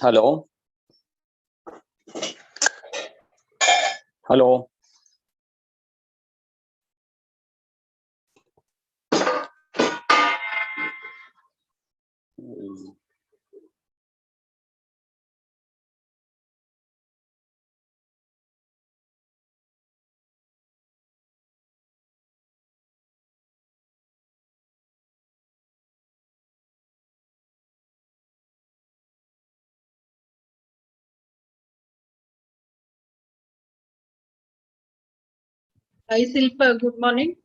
Hello. Hello. Hi Silpa, good morning.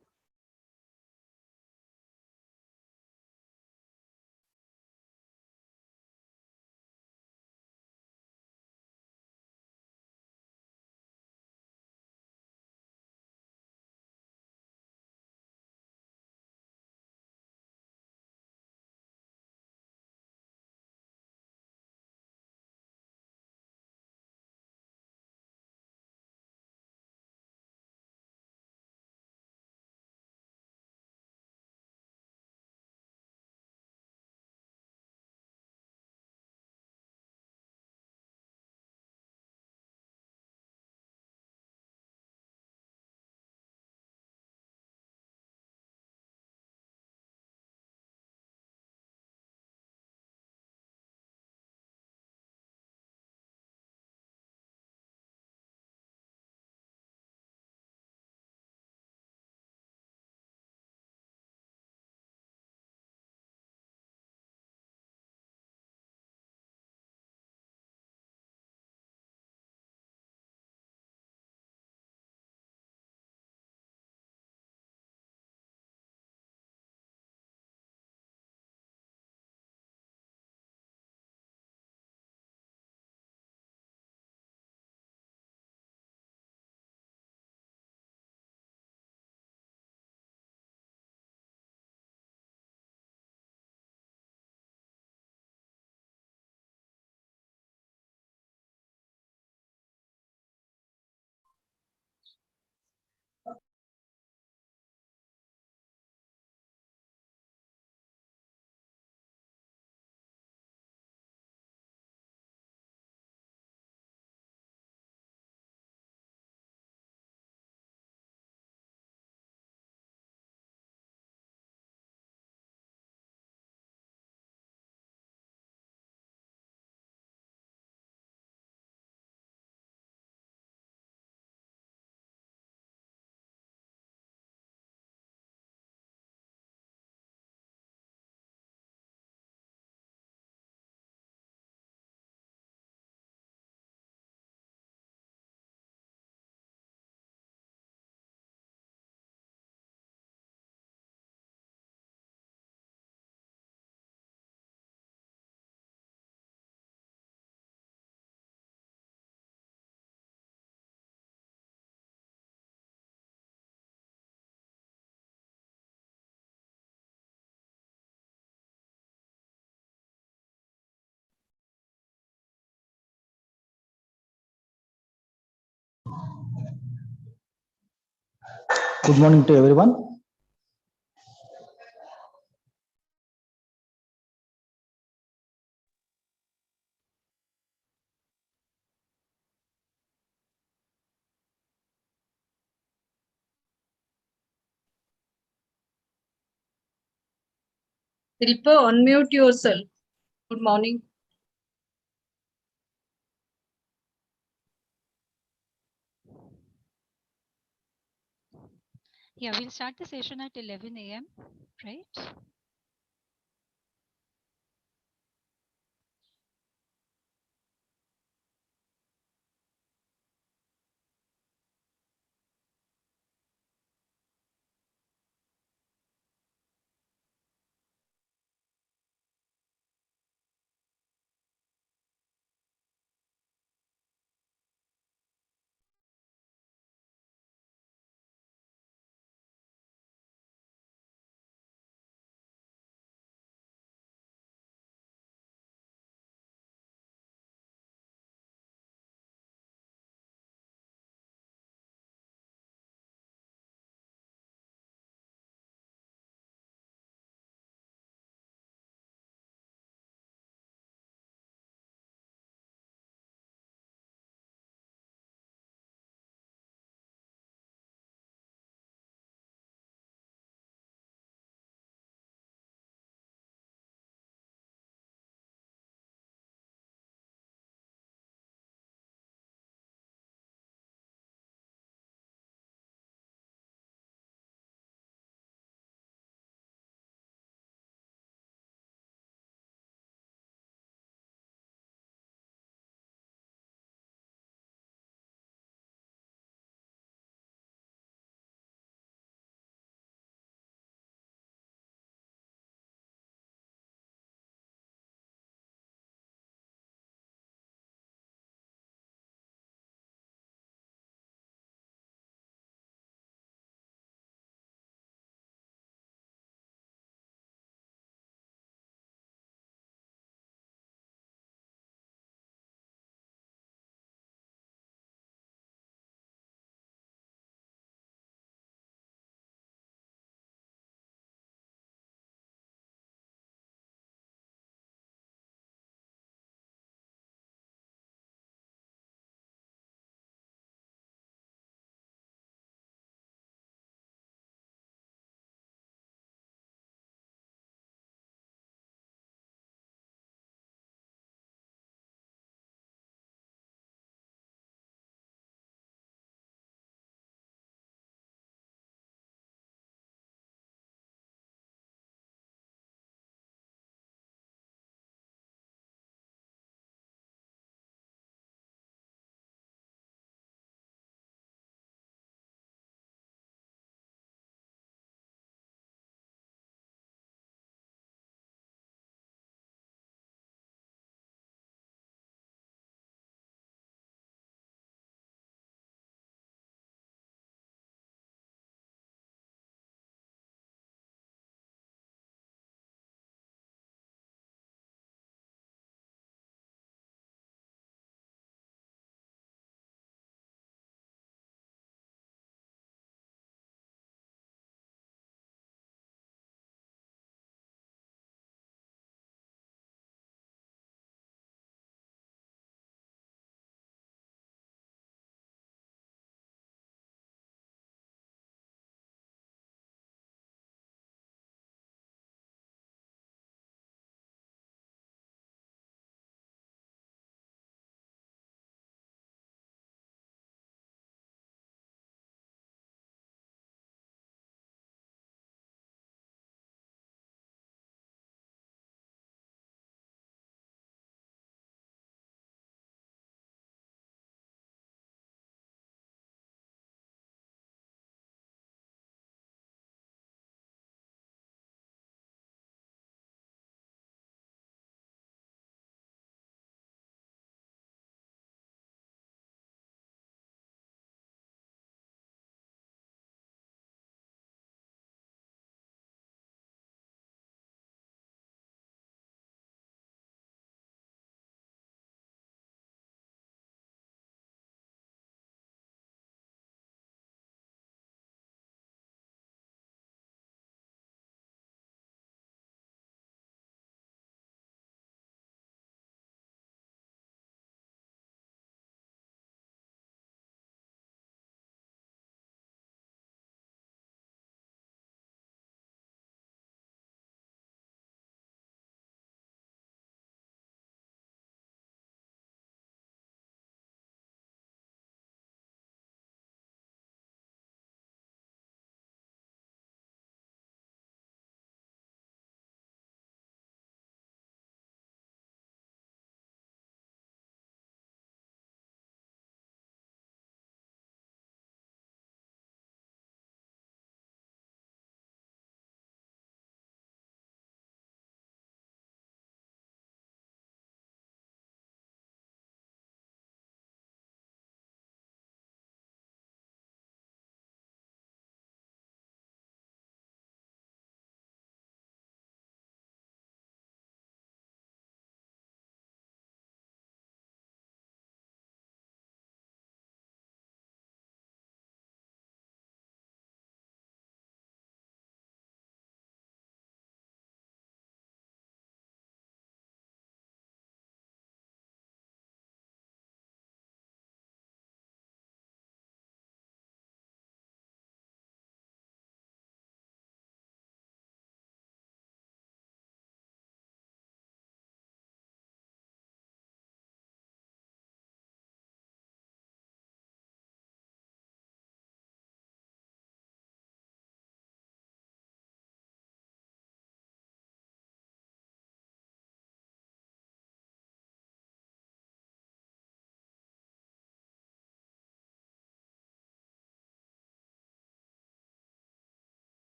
Good morning to everyone. Silpa, unmute yourself. Good morning. Yeah, we'll start the session at 11 a.m., right?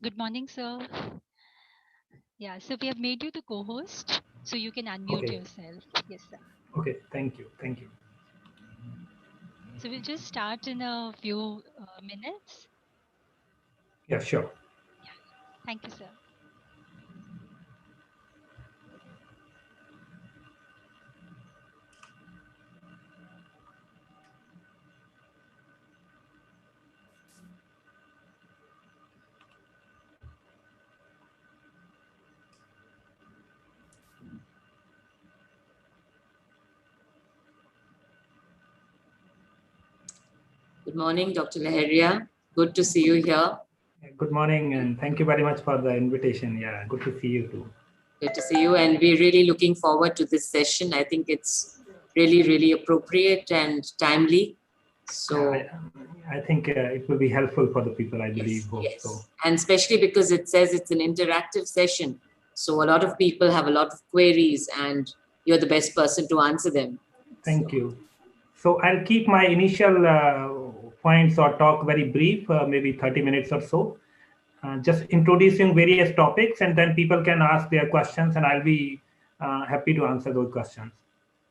Good morning, sir. Yeah, so we have made you the co-host, so you can unmute Okay. yourself. Yes, sir. Okay. Thank you. Thank you. So we'll just start in a few minutes. Yeah, sure. Thank you, sir. Good morning, Dr. Laheria. Good to see you here. Good morning, and thank you very much for the invitation. Yeah, good to see you too. Good to see you, and we're really looking forward to this session. I think it's really, really appropriate and timely. So, I think it will be helpful for the people, I believe. Hope yes, so. and especially because it says it's an interactive session. So a lot of people have a lot of queries, and you're the best person to answer them. Thank you. So I'll keep my initial points or talk very brief, maybe 30 minutes or so. Just introducing various topics, and then people can ask their questions, and I'll be happy to answer those questions.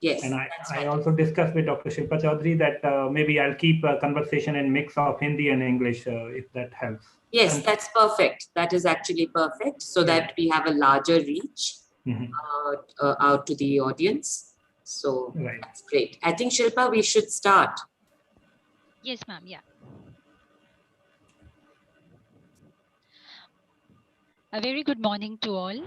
Yes, And I also discussed with Dr. Shilpa Chaudhary that maybe I'll keep a conversation in mix of Hindi and English if that helps. Yes, that's perfect. That is actually perfect, so that we have a larger reach out to the audience. So that's great. I think, Shilpa, we should start. Yes, ma'am. Yeah. A very good morning to all.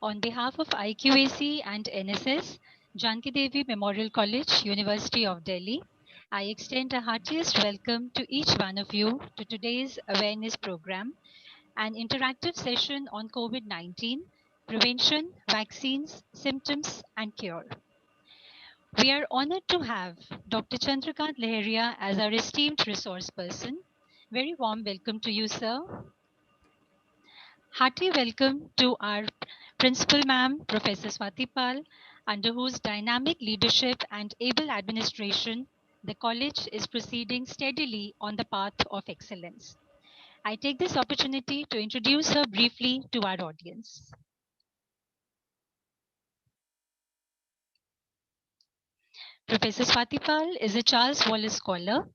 On behalf of IQAC and NSS, Janki Devi Memorial College, University of Delhi, I extend a heartiest welcome to each one of you to today's awareness program, an interactive session on COVID-19, prevention, vaccines, symptoms, and cure. We are honored to have Dr. Chandrakant Leheria as our esteemed resource person. Very warm welcome to you, sir. Hearty welcome to our Principal Ma'am, Professor Swati Pal, under whose dynamic leadership and able administration, the college is proceeding steadily on the path of excellence. I take this opportunity to introduce her briefly to our audience. Professor Swati Pal is a Charles Wallace Scholar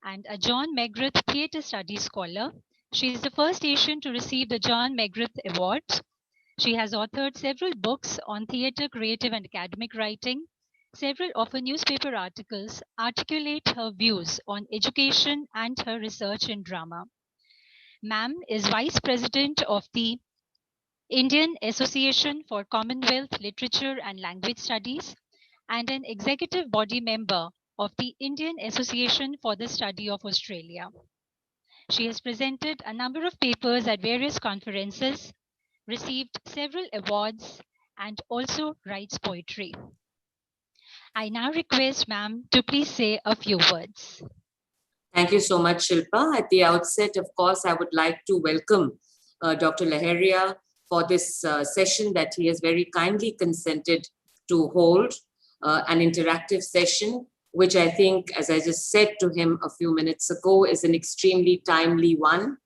and a John McGrath Theatre Studies Scholar. She is the first Asian to receive the John McGrath Award. She has authored several books on theatre, creative, and academic writing. Several of her newspaper articles articulate her views on education and her research in drama. Ma'am is Vice President of the Indian Association for Commonwealth Literature and Language Studies and an executive body member of the Indian Association for the Study of Australia. She has presented a number of papers at various conferences, received several awards, and also writes poetry. I now request ma'am to please say a few words. Thank you so much, Shilpa. At the outset, of course, I would like to welcome Dr. Laheria for this session that he has very kindly consented to hold, an interactive session, which I think, as I just said to him a few minutes ago, is an extremely timely one.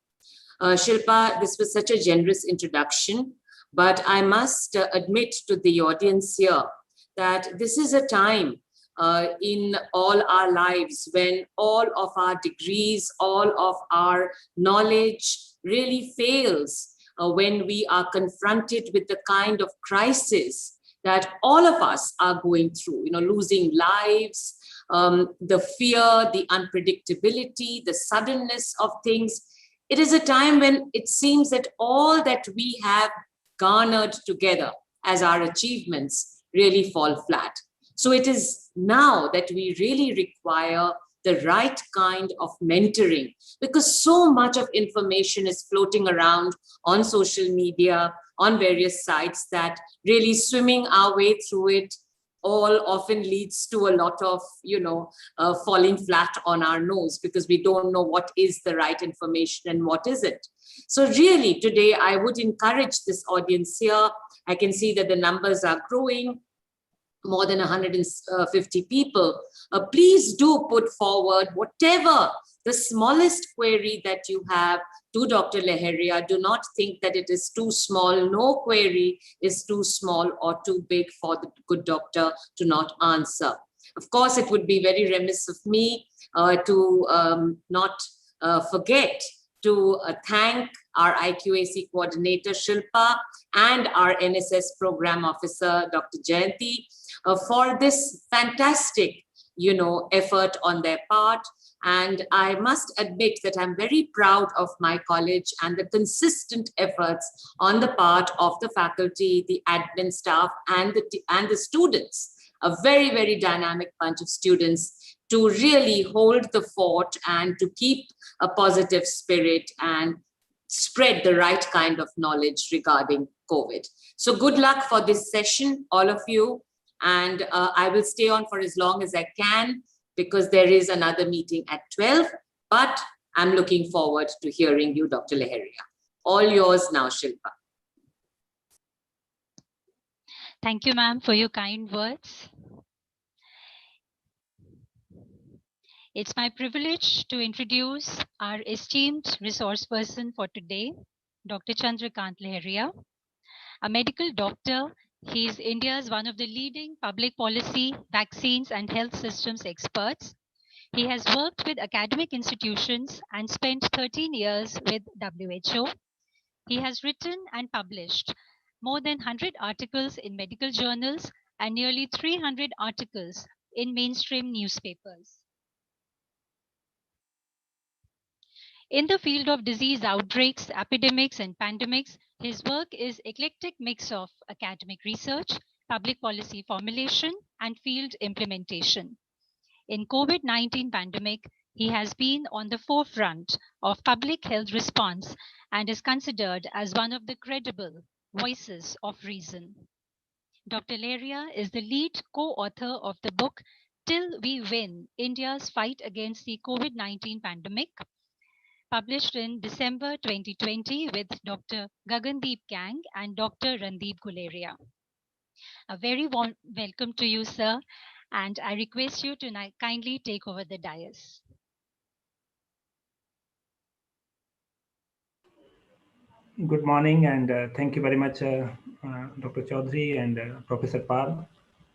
Shilpa, this was such a generous introduction, but I must admit to the audience here that this is a time in all our lives when all of our degrees, all of our knowledge really fails when we are confronted with the kind of crisis that all of us are going through, losing lives, the fear, the unpredictability, the suddenness of things. It is a time when it seems that all that we have garnered together as our achievements really fall flat. So it is now that we really require the right kind of mentoring, because so much of information is floating around on social media, on various sites, that really swimming our way through it all often leads to a lot of, falling flat on our nose, because we don't know what is the right information and what isn't. So really today, I would encourage this audience here. I can see that the numbers are growing. more than 150 people, please do put forward whatever the smallest query that you have to Dr. Leheria. Do not think that it is too small. No query is too small or too big for the good doctor to not answer. Of course, it would be very remiss of me to not forget to thank our IQAC coordinator, Shilpa, and our NSS program officer, Dr. Jayanti, for this fantastic, effort on their part. And I must admit that I'm very proud of my college and the consistent efforts on the part of the faculty, the admin staff, and the students, a very, very dynamic bunch of students, to really hold the fort and to keep a positive spirit and spread the right kind of knowledge regarding COVID. So good luck for this session, all of you. And I will stay on for as long as I can because there is another meeting at 12, but I'm looking forward to hearing you, Dr. Leheria. All yours now, Shilpa. Thank you, ma'am, for your kind words. It's my privilege to introduce our esteemed resource person for today, Dr. Chandrakant Leheria, a medical doctor. He is India's one of the leading public policy, vaccines, and health systems experts. He has worked with academic institutions and spent 13 years with WHO. He has written and published more than 100 articles in medical journals and nearly 300 articles in mainstream newspapers. In the field of disease outbreaks, epidemics, and pandemics, his work is eclectic mix of academic research, public policy formulation, and field implementation. In COVID-19 pandemic, he has been on the forefront of public health response and is considered as one of the credible voices of reason. Dr. Leheria is the lead co-author of the book Till We Win, India's Fight Against the COVID-19 Pandemic, published in December 2020 with Dr. Gagandeep Kang and Dr. Randeep Guleria. A very warm welcome to you, sir, and I request you to kindly take over the dais. Good morning, and thank you very much, Dr. Chaudhary and Professor Pal.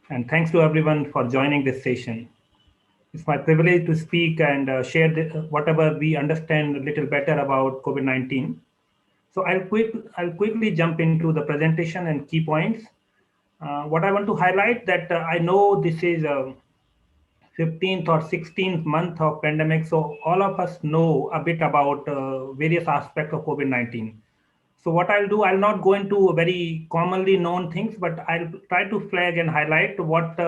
And thanks to everyone for joining this session. It's my privilege to speak and share whatever we understand a little better about COVID-19. So I'll quickly jump into the presentation and key points. What I want to highlight that I know this is 15th or 16th month of pandemic, so all of us know a bit about various aspects of COVID-19. So what I'll do, I'll not go into very commonly known things, but I'll try to flag and highlight what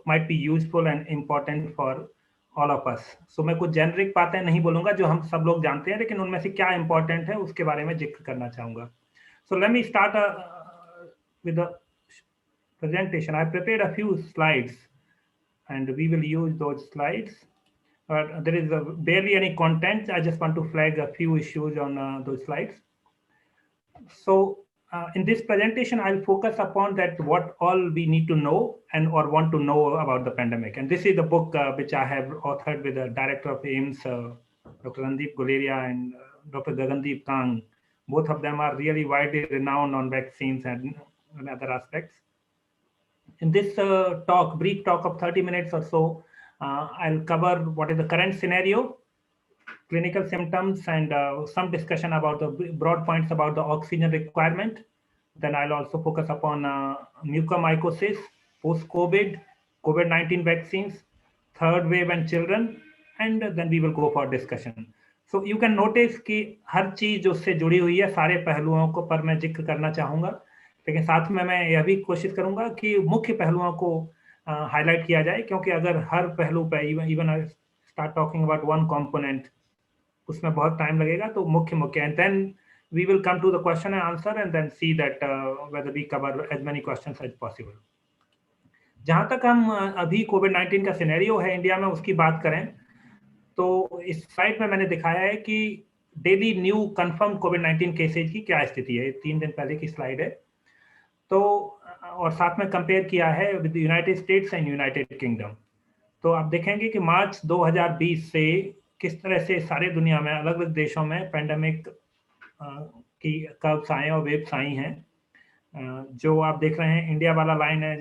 might be useful and important for all of us. So मैं कुछ generic बातें नहीं बोलूंगा जो हम सब लोग जानते हैं, लेकिन उनमें से क्या important है उसके बारे में जिक्र करना चाहूंगा. So let me start with the presentation. I prepared a few slides, and we will use those slides. There is barely any content. I just want to flag a few issues on those slides. So in this presentation, I'll focus upon that what all we need to know and or want to know about the pandemic. And this is the book which I have authored with the director of AIIMS, Dr. Randeep Guleria and Dr. Gagandeep Kang. Both of them are really widely renowned on vaccines and other aspects. In this brief talk of 30 minutes or so, I'll cover what is the current scenario, clinical symptoms, and some discussion about the broad points about the oxygen requirement. Then I'll also focus upon mucormycosis, post-COVID, COVID-19 vaccines, third wave and children, and then we will go for discussion. So you can notice कि हर चीज जो उससे जुड़ी हुई है सारे पहलुओं को पर मैं जिक्र करना चाहूंगा, लेकिन साथ में मैं यह भी कोशिश करूंगा कि मुख्य पहलुओं को हाईलाइट किया जाए, क्योंकि अगर हर पहलू पे even start talking about one component उसमें बहुत टाइम लगेगा, तो मुख्य and then we will come to the question and answer and then see that whether we cover as many questions as possible. जहां तक हम अभी कोविड-19 का सिनेरियो है इंडिया में उसकी बात करें, तो इस स्लाइड में मैंने दिखाया है कि डेली न्यू कंफर्म कोविड-19 केसेज की क्या स्थिति है. 3 दिन पहले की स्लाइड है. तो और साथ में कंपेयर किया है with United states and United kingdom. तो आप देखेंगे कि मार्च 2020 से किस तरह से सारे दुनिया में अलग अलग देशों में पेंडेमिक की कर्व्स आए और वेव्स आई हैं। जो आप देख रहे हैं इंडिया वाला लाइन है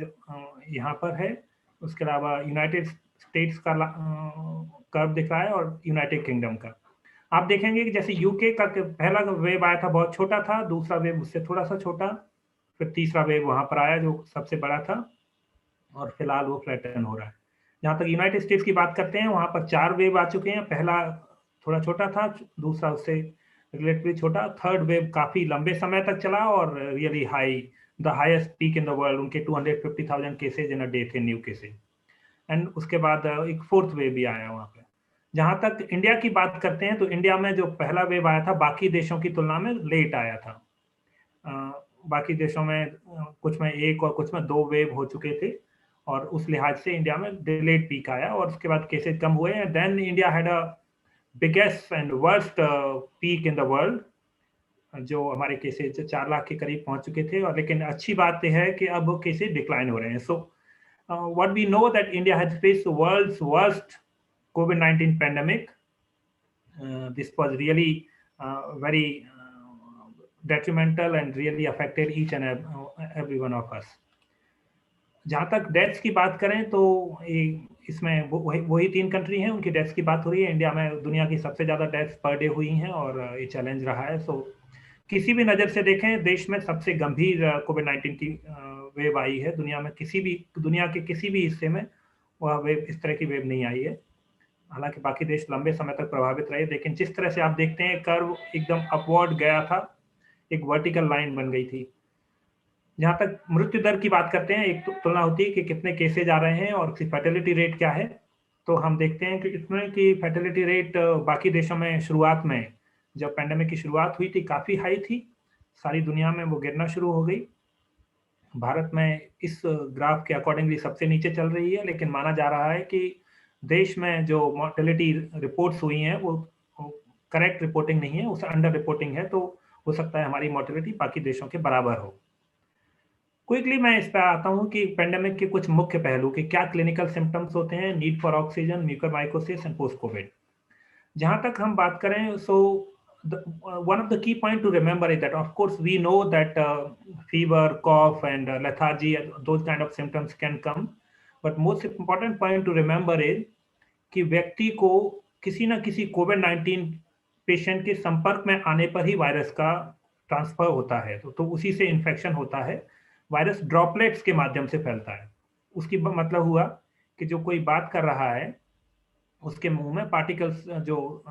यहाँ पर है, उसके अलावा यूनाइटेड स्टेट्स का कर्व दिख रहा है और यूनाइटेड किंगडम का। आप देखेंगे कि जैसे यूके का पहला वेव आया था बहुत छोटा था, दूसरा वेव उससे थोड़ा सा छोटा, फिर तीसरा वेव वहां पर आया जो सबसे बड़ा था, और फिलहाल वो फ्लैटन हो रहा है। जहाँ तक यूनाइटेड स्टेट्स की बात करते हैं वहां पर 4 वेव आ चुके हैं। पहला थोड़ा छोटा था, दूसरा उससे रिलेटिवली छोटा, थर्ड वेव काफी लंबे समय तक चला और really high, the highest peak in the world, उनके 250,000 केसेज इन अ डे थे, न्यू केसेज। एंड उसके बाद एक फोर्थ वेव भी आया वहां पे। जहां तक इंडिया की बात करते हैं तो इंडिया में जो पहला वेव आया था बाकी देशों की तुलना में लेट आया था। बाकी देशों में कुछ में 1 और कुछ में 2 वेव हो चुके थे, और उस लिहाज से इंडिया में डिलेड पीक आया और उसके बाद केसेज कम हुए। And then India had a biggest and worst peak in the world, जो हमारे केसेज 4 लाख के करीब पहुंच चुके थे। और लेकिन अच्छी बात यह है कि अब केसेज डिक्लाइन हो रहे हैं। सो what we know that India has faced the world's worst COVID-19 pandemic. This was really very detrimental and really affected each and every one of us. जहाँ तक डेथ्स की बात करें तो इसमें वही 3 कंट्री हैं, उनकी डेथ्स की बात हो रही है। इंडिया में दुनिया की सबसे ज़्यादा डेथ्स पर डे हुई हैं और ये चैलेंज रहा है। सो किसी भी नज़र से देखें देश में सबसे गंभीर कोविड-19 की वेव आई है। दुनिया के किसी भी हिस्से में वह वेव, इस तरह की वेव नहीं आई है। हालांकि बाकी देश लंबे समय तक प्रभावित रहे, लेकिन जिस तरह से आप देखते हैं कर्व एकदम अपवर्ड गया था, एक वर्टिकल लाइन बन गई थी। जहाँ तक मृत्यु दर की बात करते हैं, एक तुलना होती है कि कितने केसेज आ रहे हैं और उसकी फर्टिलिटी रेट क्या है। तो हम देखते हैं कि इसमें की फर्टिलिटी रेट बाकी देशों में शुरुआत में, जब पैंडेमिक की शुरुआत हुई थी, काफ़ी हाई थी। सारी दुनिया में वो गिरना शुरू हो गई। भारत में इस ग्राफ के अकॉर्डिंगली सबसे नीचे चल रही है, लेकिन माना जा रहा है कि देश में जो मॉर्टेलिटी रिपोर्ट्स हुई हैं वो करेक्ट रिपोर्टिंग नहीं है, उसे अंडर रिपोर्टिंग है। तो हो सकता है हमारी मॉर्टेलिटी बाकी देशों के बराबर हो। क्विकली मैं इस पर आता हूँ कि पेंडेमिक के कुछ मुख्य पहलू के क्या क्लिनिकल सिम्टम्स होते हैं, need for oxygen, mucormycosis and post Covid. जहाँ तक हम बात करें, सो one of the key point to remember is that of course we know that fever, cough and lethargy, those kind of symptoms can come, but most important point to remember is कि व्यक्ति को किसी न किसी कोविड-19 patient के संपर्क में आने पर ही वायरस का ट्रांसफर होता है। तो उसी से इन्फेक्शन होता है। वायरस ड्रॉपलेट्स के माध्यम से फैलता है। उसकी मतलब हुआ कि जो कोई बात कर रहा है उसके मुंह में पार्टिकल्स, जो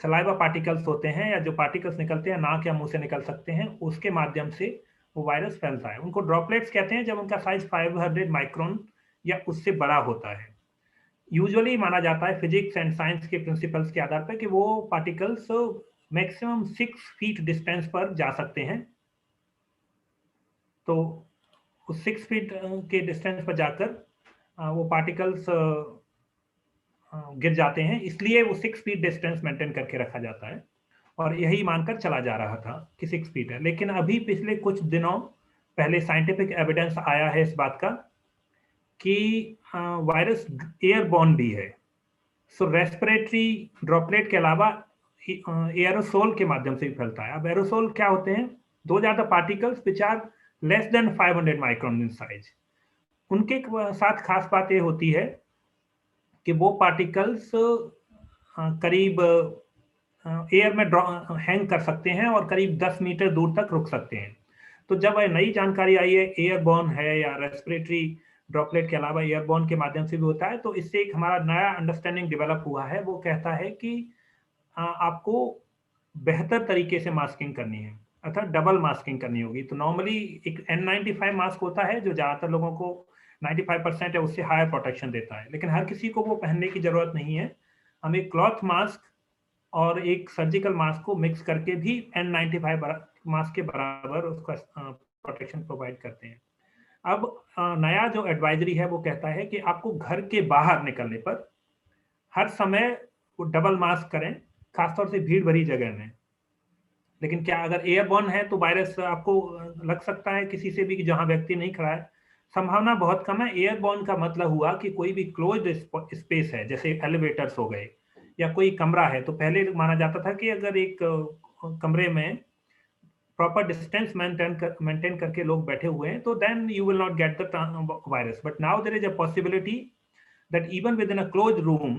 सलाइवा पार्टिकल्स होते हैं या जो पार्टिकल्स निकलते हैं नाक या मुंह से निकल सकते हैं, उसके माध्यम से वो वायरस फैलता है। उनको ड्रॉपलेट्स कहते हैं जब उनका साइज 500 माइक्रोन या उससे बड़ा होता है। यूजुअली माना जाता है फिजिक्स एंड साइंस के प्रिंसिपल्स के आधार पर कि वो पार्टिकल्स मैक्सिमम 6 फीट डिस्टेंस पर जा सकते हैं। तो उस 6 फीट के डिस्टेंस पर जाकर वो पार्टिकल्स गिर जाते हैं, इसलिए वो 6 फीट डिस्टेंस मेंटेन करके रखा जाता है और यही मानकर चला जा रहा था कि 6 फीट है। लेकिन अभी पिछले कुछ दिनों पहले साइंटिफिक एविडेंस आया है इस बात का कि वायरस एयरबॉर्न भी है। सो रेस्पिरेटरी ड्रॉपलेट के अलावा एरोसोल के माध्यम से भी फैलता है। अब एरोसोल क्या होते हैं? Those are the particles which are less than 500 micron in size. उनके साथ खास बात ये होती है कि वो पार्टिकल्स करीब एयर में हैंग कर सकते हैं और करीब 10 मीटर दूर तक रुक सकते हैं। तो जब नई जानकारी आई है एयरबॉर्न है या रेस्पिरेटरी ड्रॉपलेट के अलावा एयरबॉर्न के माध्यम से भी होता है, तो इससे एक हमारा नया अंडरस्टैंडिंग डेवलप हुआ है। वो कहता है कि आपको बेहतर तरीके से मास्किंग करनी है, अर्थात डबल मास्किंग करनी होगी। तो नॉर्मली एक N95 मास्क होता है जो ज़्यादातर लोगों को 95% है, उससे हायर प्रोटेक्शन देता है, लेकिन हर किसी को वो पहनने की जरूरत नहीं है। हम एक क्लॉथ मास्क और एक सर्जिकल मास्क को मिक्स करके भी N95 मास्क के बराबर उसका प्रोटेक्शन प्रोवाइड करते हैं। अब नया जो एडवाइजरी है वो कहता है कि आपको घर के बाहर निकलने पर हर समय वो डबल मास्क करें, खासतौर से भीड़ भरी जगह में। लेकिन क्या अगर एयरबॉर्न है तो वायरस आपको लग सकता है किसी से भी जहां व्यक्ति नहीं खड़ा है? संभावना बहुत कम है। एयरबॉर्न का मतलब हुआ कि कोई भी क्लोज्ड स्पेस है, जैसे एलिवेटर्स हो गए या कोई कमरा है, तो पहले माना जाता था कि अगर एक कमरे में प्रॉपर डिस्टेंस मेंटेन करके लोग बैठे हुए हैं तो then you will not get the virus. But now there is a possibility that even within a closed room,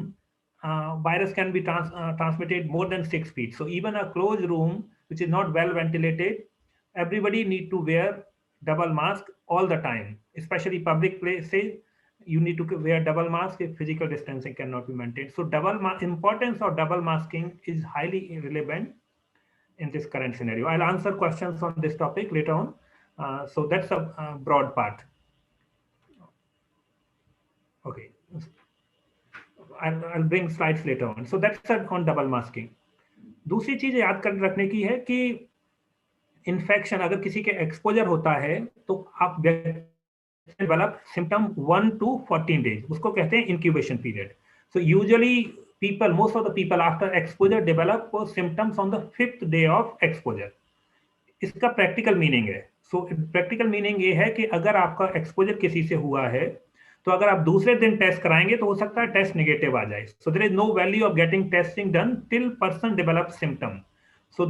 virus can be transmitted more than 6 feet. So even a closed room, which is not well ventilated, everybody need to wear double mask all the time, especially public places. You need to wear double mask if physical distancing cannot be maintained. So importance of double masking is highly relevant in this current scenario. I'll answer questions on this topic later on. So that's a broad part. Okay. I'll bring slides later on. So that's on double masking. दूसरी चीज याद कर रखने की है कि infection अगर किसी के एक्सपोजर होता है तो आप डेवलप सिम्टम 1 to 14 days, उसको कहते हैं incubation period. So usually people, most of the people after exposure develop symptoms on the 5th day of exposure. इसका प्रैक्टिकल मीनिंग है. सो प्रैक्टिकल मीनिंग ये है कि अगर आपका एक्सपोजर किसी से हुआ है तो अगर आप दूसरे दिन टेस्ट कराएंगे तो हो सकता है टेस्ट नेगेटिव आ जाए. So there is no value of getting testing done till person develop symptom. So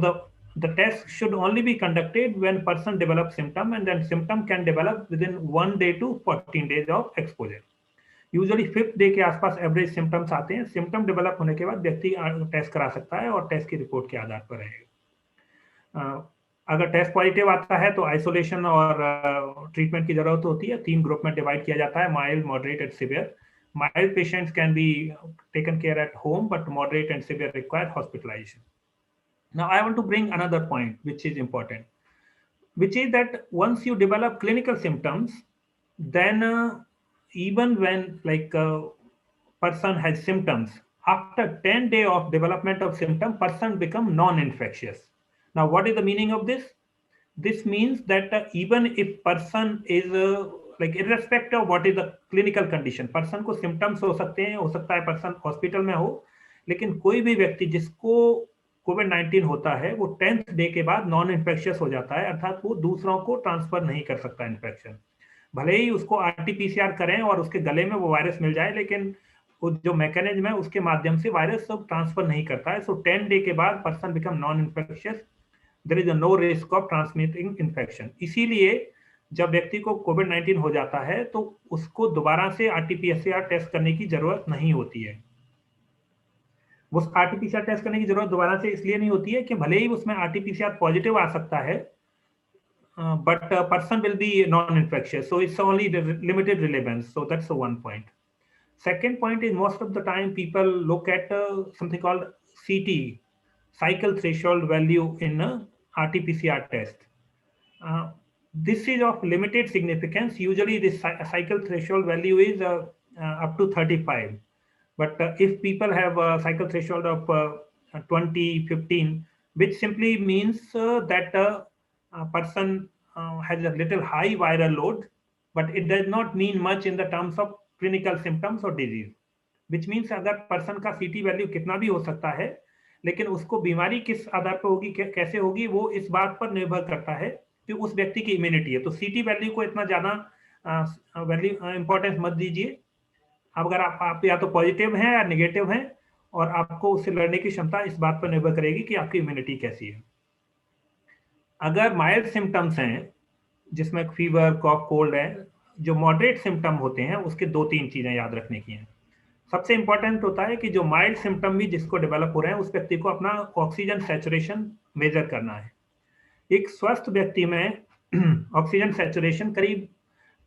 the test should only be conducted when person develops symptom, and then symptom can develop within 1 day to 14 days of exposure. Usually 5th day के आसपास average symptoms आते हैं. Symptom develop होने के बाद व्यक्ति test करा सकता है और टेस्ट की रिपोर्ट के आधार पर रहेगा. अगर टेस्ट पॉजिटिव आता है तो आइसोलेशन और ट्रीटमेंट की जरूरत होती है. 3 ग्रुप में डिवाइड किया जाता है, mild, moderate and severe. Mild patients can be taken care at home, but moderate and severe require hospitalisation. Now I want to bring another point which is important, which is that once you develop clinical symptoms, then even when like person has symptoms, after 10 days of development of symptom, person become non-infectious. Now what is the meaning of this? This means that even if person is like irrespective of what is the clinical condition, person को symptoms हो सकते हैं, हो सकता है person hospital में हो, लेकिन कोई भी व्यक्ति जिसको कोविड-19 होता है वो 10th डे के बाद नॉन इन्फेक्शियस हो जाता है, अर्थात वो दूसरों को ट्रांसफर नहीं कर सकता इन्फेक्शन. भले ही उसको आरटीपीसीआर करें और उसके गले में वो वायरस मिल जाए, लेकिन वो जो मैकेनिज्म है उसके माध्यम से वायरस सब ट्रांसफर नहीं करता है. सो 10 डे के बाद person become non infectious. There is no risk of transmitting infection. इसीलिए जब व्यक्ति को कोविड-19 हो जाता है तो उसको दोबारा से आरटीपीसीआर टेस्ट करने की जरूरत नहीं होती है. वो आरटीपीसीआर टेस्ट करने की जरूरत दोबारा से इसलिए नहीं होती है कि भले ही उसमें आरटीपीसीआर पॉजिटिव आ सकता है, but person will be non-infectious, so it's only the limited relevance. So that's the one point. Second point is most of the time people look at something called CT, cycle threshold value in RT-PCR test. This is of limited significance. Usually this cycle threshold value is up to 35. But if people have a cycle threshold of 20, 15, which simply means that a person has a little high viral load, but it does not mean much in the terms of clinical symptoms or disease. Which means अगर person का CT value कितना भी हो सकता है, लेकिन उसको बीमारी किस आधार पर होगी, कैसे होगी, वो इस बात पर निर्भर करता है कि उस व्यक्ति की इम्यूनिटी है. तो CT वैल्यू को इतना ज्यादा वैल्यू इंपॉर्टेंस मत दीजिए. अगर आप या तो पॉजिटिव हैं या नेगेटिव हैं, और आपको उससे लड़ने की क्षमता इस बात पर निर्भर करेगी कि आपकी इम्यूनिटी कैसी है. अगर माइल्ड सिम्टम्स हैं जिसमें फीवर, कॉफ, कोल्ड है, जो मॉडरेट सिम्टम होते हैं उसके 2-3 चीजें याद रखने की हैं. सबसे इंपॉर्टेंट होता है कि जो माइल्ड सिम्टम भी जिसको डेवलप हो रहे हैं उस व्यक्ति को अपना ऑक्सीजन सैचुरेशन मेजर करना है. एक स्वस्थ व्यक्ति में ऑक्सीजन सैचुरेशन करीब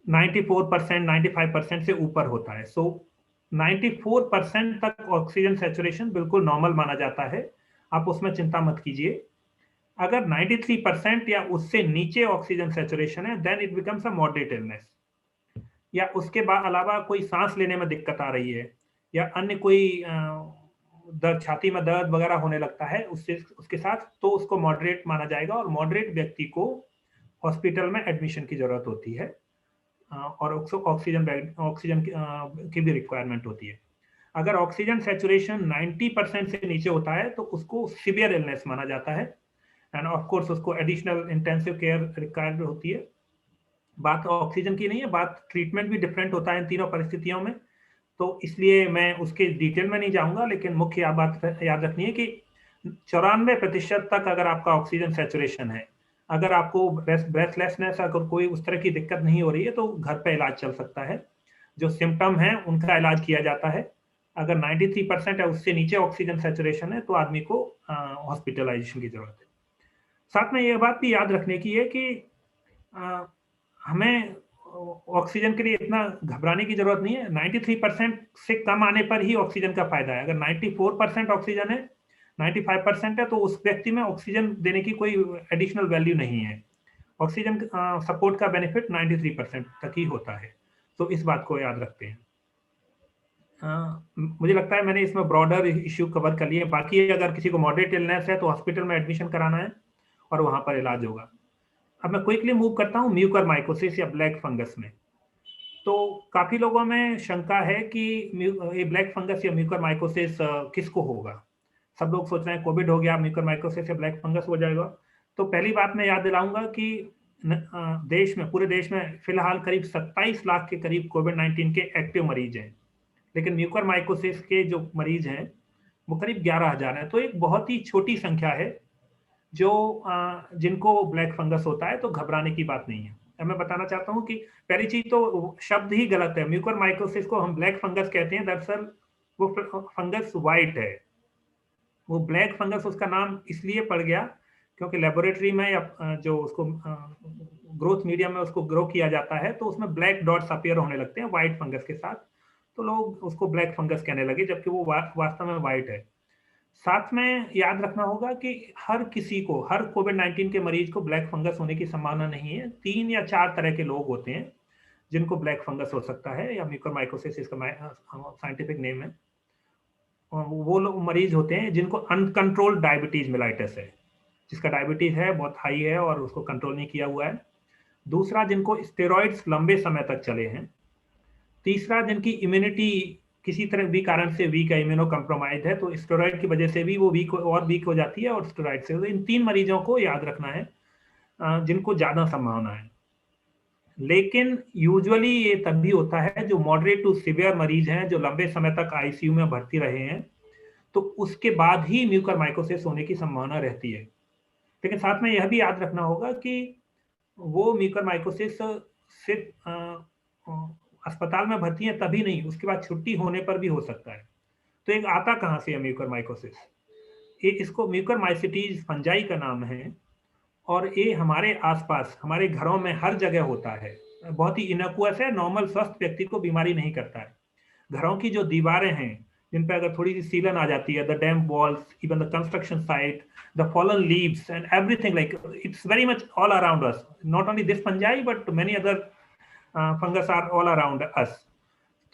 94%, 95% से ऊपर होता है. सो 94% तक ऑक्सीजन सैचुरेशन बिल्कुल नॉर्मल माना जाता है, आप उसमें चिंता मत कीजिए. अगर 93% या उससे नीचे ऑक्सीजन सैचुरेशन है, then it becomes a moderate illness. या उसके बाद अलावा कोई सांस लेने में दिक्कत आ रही है या अन्य कोई दर्द, छाती में दर्द वगैरह होने लगता है उसके साथ, तो उसको मॉडरेट माना जाएगा. और मॉडरेट व्यक्ति को हॉस्पिटल में एडमिशन की जरूरत होती है और ऑक्सीजन की भी रिक्वायरमेंट होती है. अगर ऑक्सीजन सैचुरेशन 90% से नीचे होता है तो उसको सीवियर इलनेस माना जाता है. एंड ऑफ कोर्स उसको एडिशनल इंटेंसिव केयर रिक्वायर्ड होती है। बात ऑक्सीजन की नहीं है, बात ट्रीटमेंट भी डिफरेंट होता है इन तीनों परिस्थितियों में, तो इसलिए मैं उसके डिटेल में नहीं जाऊंगा, लेकिन मुख्य बात याद रखनी है कि 94% तक अगर आपका ऑक्सीजन सैचुरेशन है, अगर आपको ब्रेथलेसनेस अगर कोई उस तरह की दिक्कत नहीं हो रही है, तो घर पे इलाज चल सकता है। जो सिम्टम है उनका इलाज किया जाता है। अगर 93% है, उससे नीचे ऑक्सीजन सैचुरेशन है, तो आदमी को हॉस्पिटलाइजेशन की जरूरत है। साथ में ये बात भी याद रखने की है कि हमें ऑक्सीजन के लिए इतना घबराने की जरूरत नहीं है। 93% से कम आने पर ही ऑक्सीजन का फायदा है। अगर 94% ऑक्सीजन है, 95% है, तो उस व्यक्ति में ऑक्सीजन देने की कोई एडिशनल वैल्यू नहीं है। ऑक्सीजन सपोर्ट का बेनिफिट 93% तक ही होता है, तो इस बात को याद रखते हैं। मुझे लगता है मैंने इसमें ब्रॉडर इश्यू कवर कर लिए। बाकी अगर किसी को मॉडरेट इलनेस है तो हॉस्पिटल में एडमिशन कराना है और वहां पर इलाज होगा। अब मैं क्विकली मूव करता हूँ म्यूकरमाइकोसिस या ब्लैक फंगस में। तो काफी लोगों में शंका है कि ये ब्लैक फंगस या म्यूकरमाइकोसिस किसको होगा। सब लोग सोच रहे हैं कोविड हो गया, म्यूकरमाइकोसिस या ब्लैक फंगस हो जाएगा। तो पहली बात मैं याद दिलाऊंगा कि देश में, पूरे देश में फिलहाल करीब 27 लाख के करीब कोविड-19 के एक्टिव मरीज हैं, लेकिन म्यूकरमाइकोसिस के जो मरीज हैं वो करीब 11,000 है। तो एक बहुत ही छोटी संख्या है जो जिनको ब्लैक फंगस होता है, तो घबराने की बात नहीं है। अब मैं बताना चाहता हूं कि पहली चीज तो शब्द ही गलत है। म्यूकरमाइकोसिस को हम ब्लैक फंगस कहते हैं, दरअसल वो फंगस वाइट है। वो ब्लैक फंगस उसका नाम इसलिए पड़ गया क्योंकि लेबोरेटरी में या जो उसको ग्रोथ मीडियम में उसको ग्रो किया जाता है, तो उसमें ब्लैक डॉट्स अपीयर होने लगते हैं व्हाइट फंगस के साथ, तो लोग उसको ब्लैक फंगस कहने लगे, जबकि वो वास्तव में व्हाइट है। साथ में याद रखना होगा कि हर किसी को, हर कोविड-19 के मरीज को ब्लैक फंगस होने की संभावना नहीं है। 3 या 4 तरह के लोग होते हैं जिनको ब्लैक फंगस हो सकता है, या म्यूकरमाइकोसिस इसका साइंटिफिक नेम है। वो लोग मरीज होते हैं जिनको अनकंट्रोल्ड डायबिटीज मेलाइटिस है, जिसका डायबिटीज है बहुत हाई है और उसको कंट्रोल नहीं किया हुआ है। दूसरा, जिनको स्टेरॉइड्स लंबे समय तक चले हैं। तीसरा, जिनकी इम्यूनिटी किसी तरह भी कारण से वीक है, इम्यूनो कम्प्रोमाइज है, तो स्टेरॉइड की वजह से भी वो वीक हो जाती है, और स्टेरॉइड से। तो इन 3 मरीजों को याद रखना है जिनको ज्यादा संभावना है। लेकिन यूजुअली ये तभी होता है जो मॉडरेट टू सीवियर मरीज हैं, जो लंबे समय तक आईसीयू में भर्ती रहे हैं, तो उसके बाद ही म्यूकरमाइकोसिस होने की संभावना रहती है। लेकिन साथ में यह भी याद रखना होगा कि वो म्यूकरमाइकोसिस सिर्फ अस्पताल में भर्ती है तभी नहीं, उसके बाद छुट्टी होने पर भी हो सकता है। तो एक आता कहाँ से है म्यूकरमाइकोसिस? ये इसको म्यूकरमाइसिटीज फंजाई का नाम है, और ये हमारे आसपास, हमारे घरों में हर जगह होता है। बहुत ही इनक्यूअस है, नॉर्मल स्वस्थ व्यक्ति को बीमारी नहीं करता है। घरों की जो दीवारें हैं, जिन पर अगर थोड़ी सी सीलन आ जाती है, the damp walls, even the construction site, the fallen leaves and everything, like it's very much all around us. Not only this fungi but many other fungus are all around us.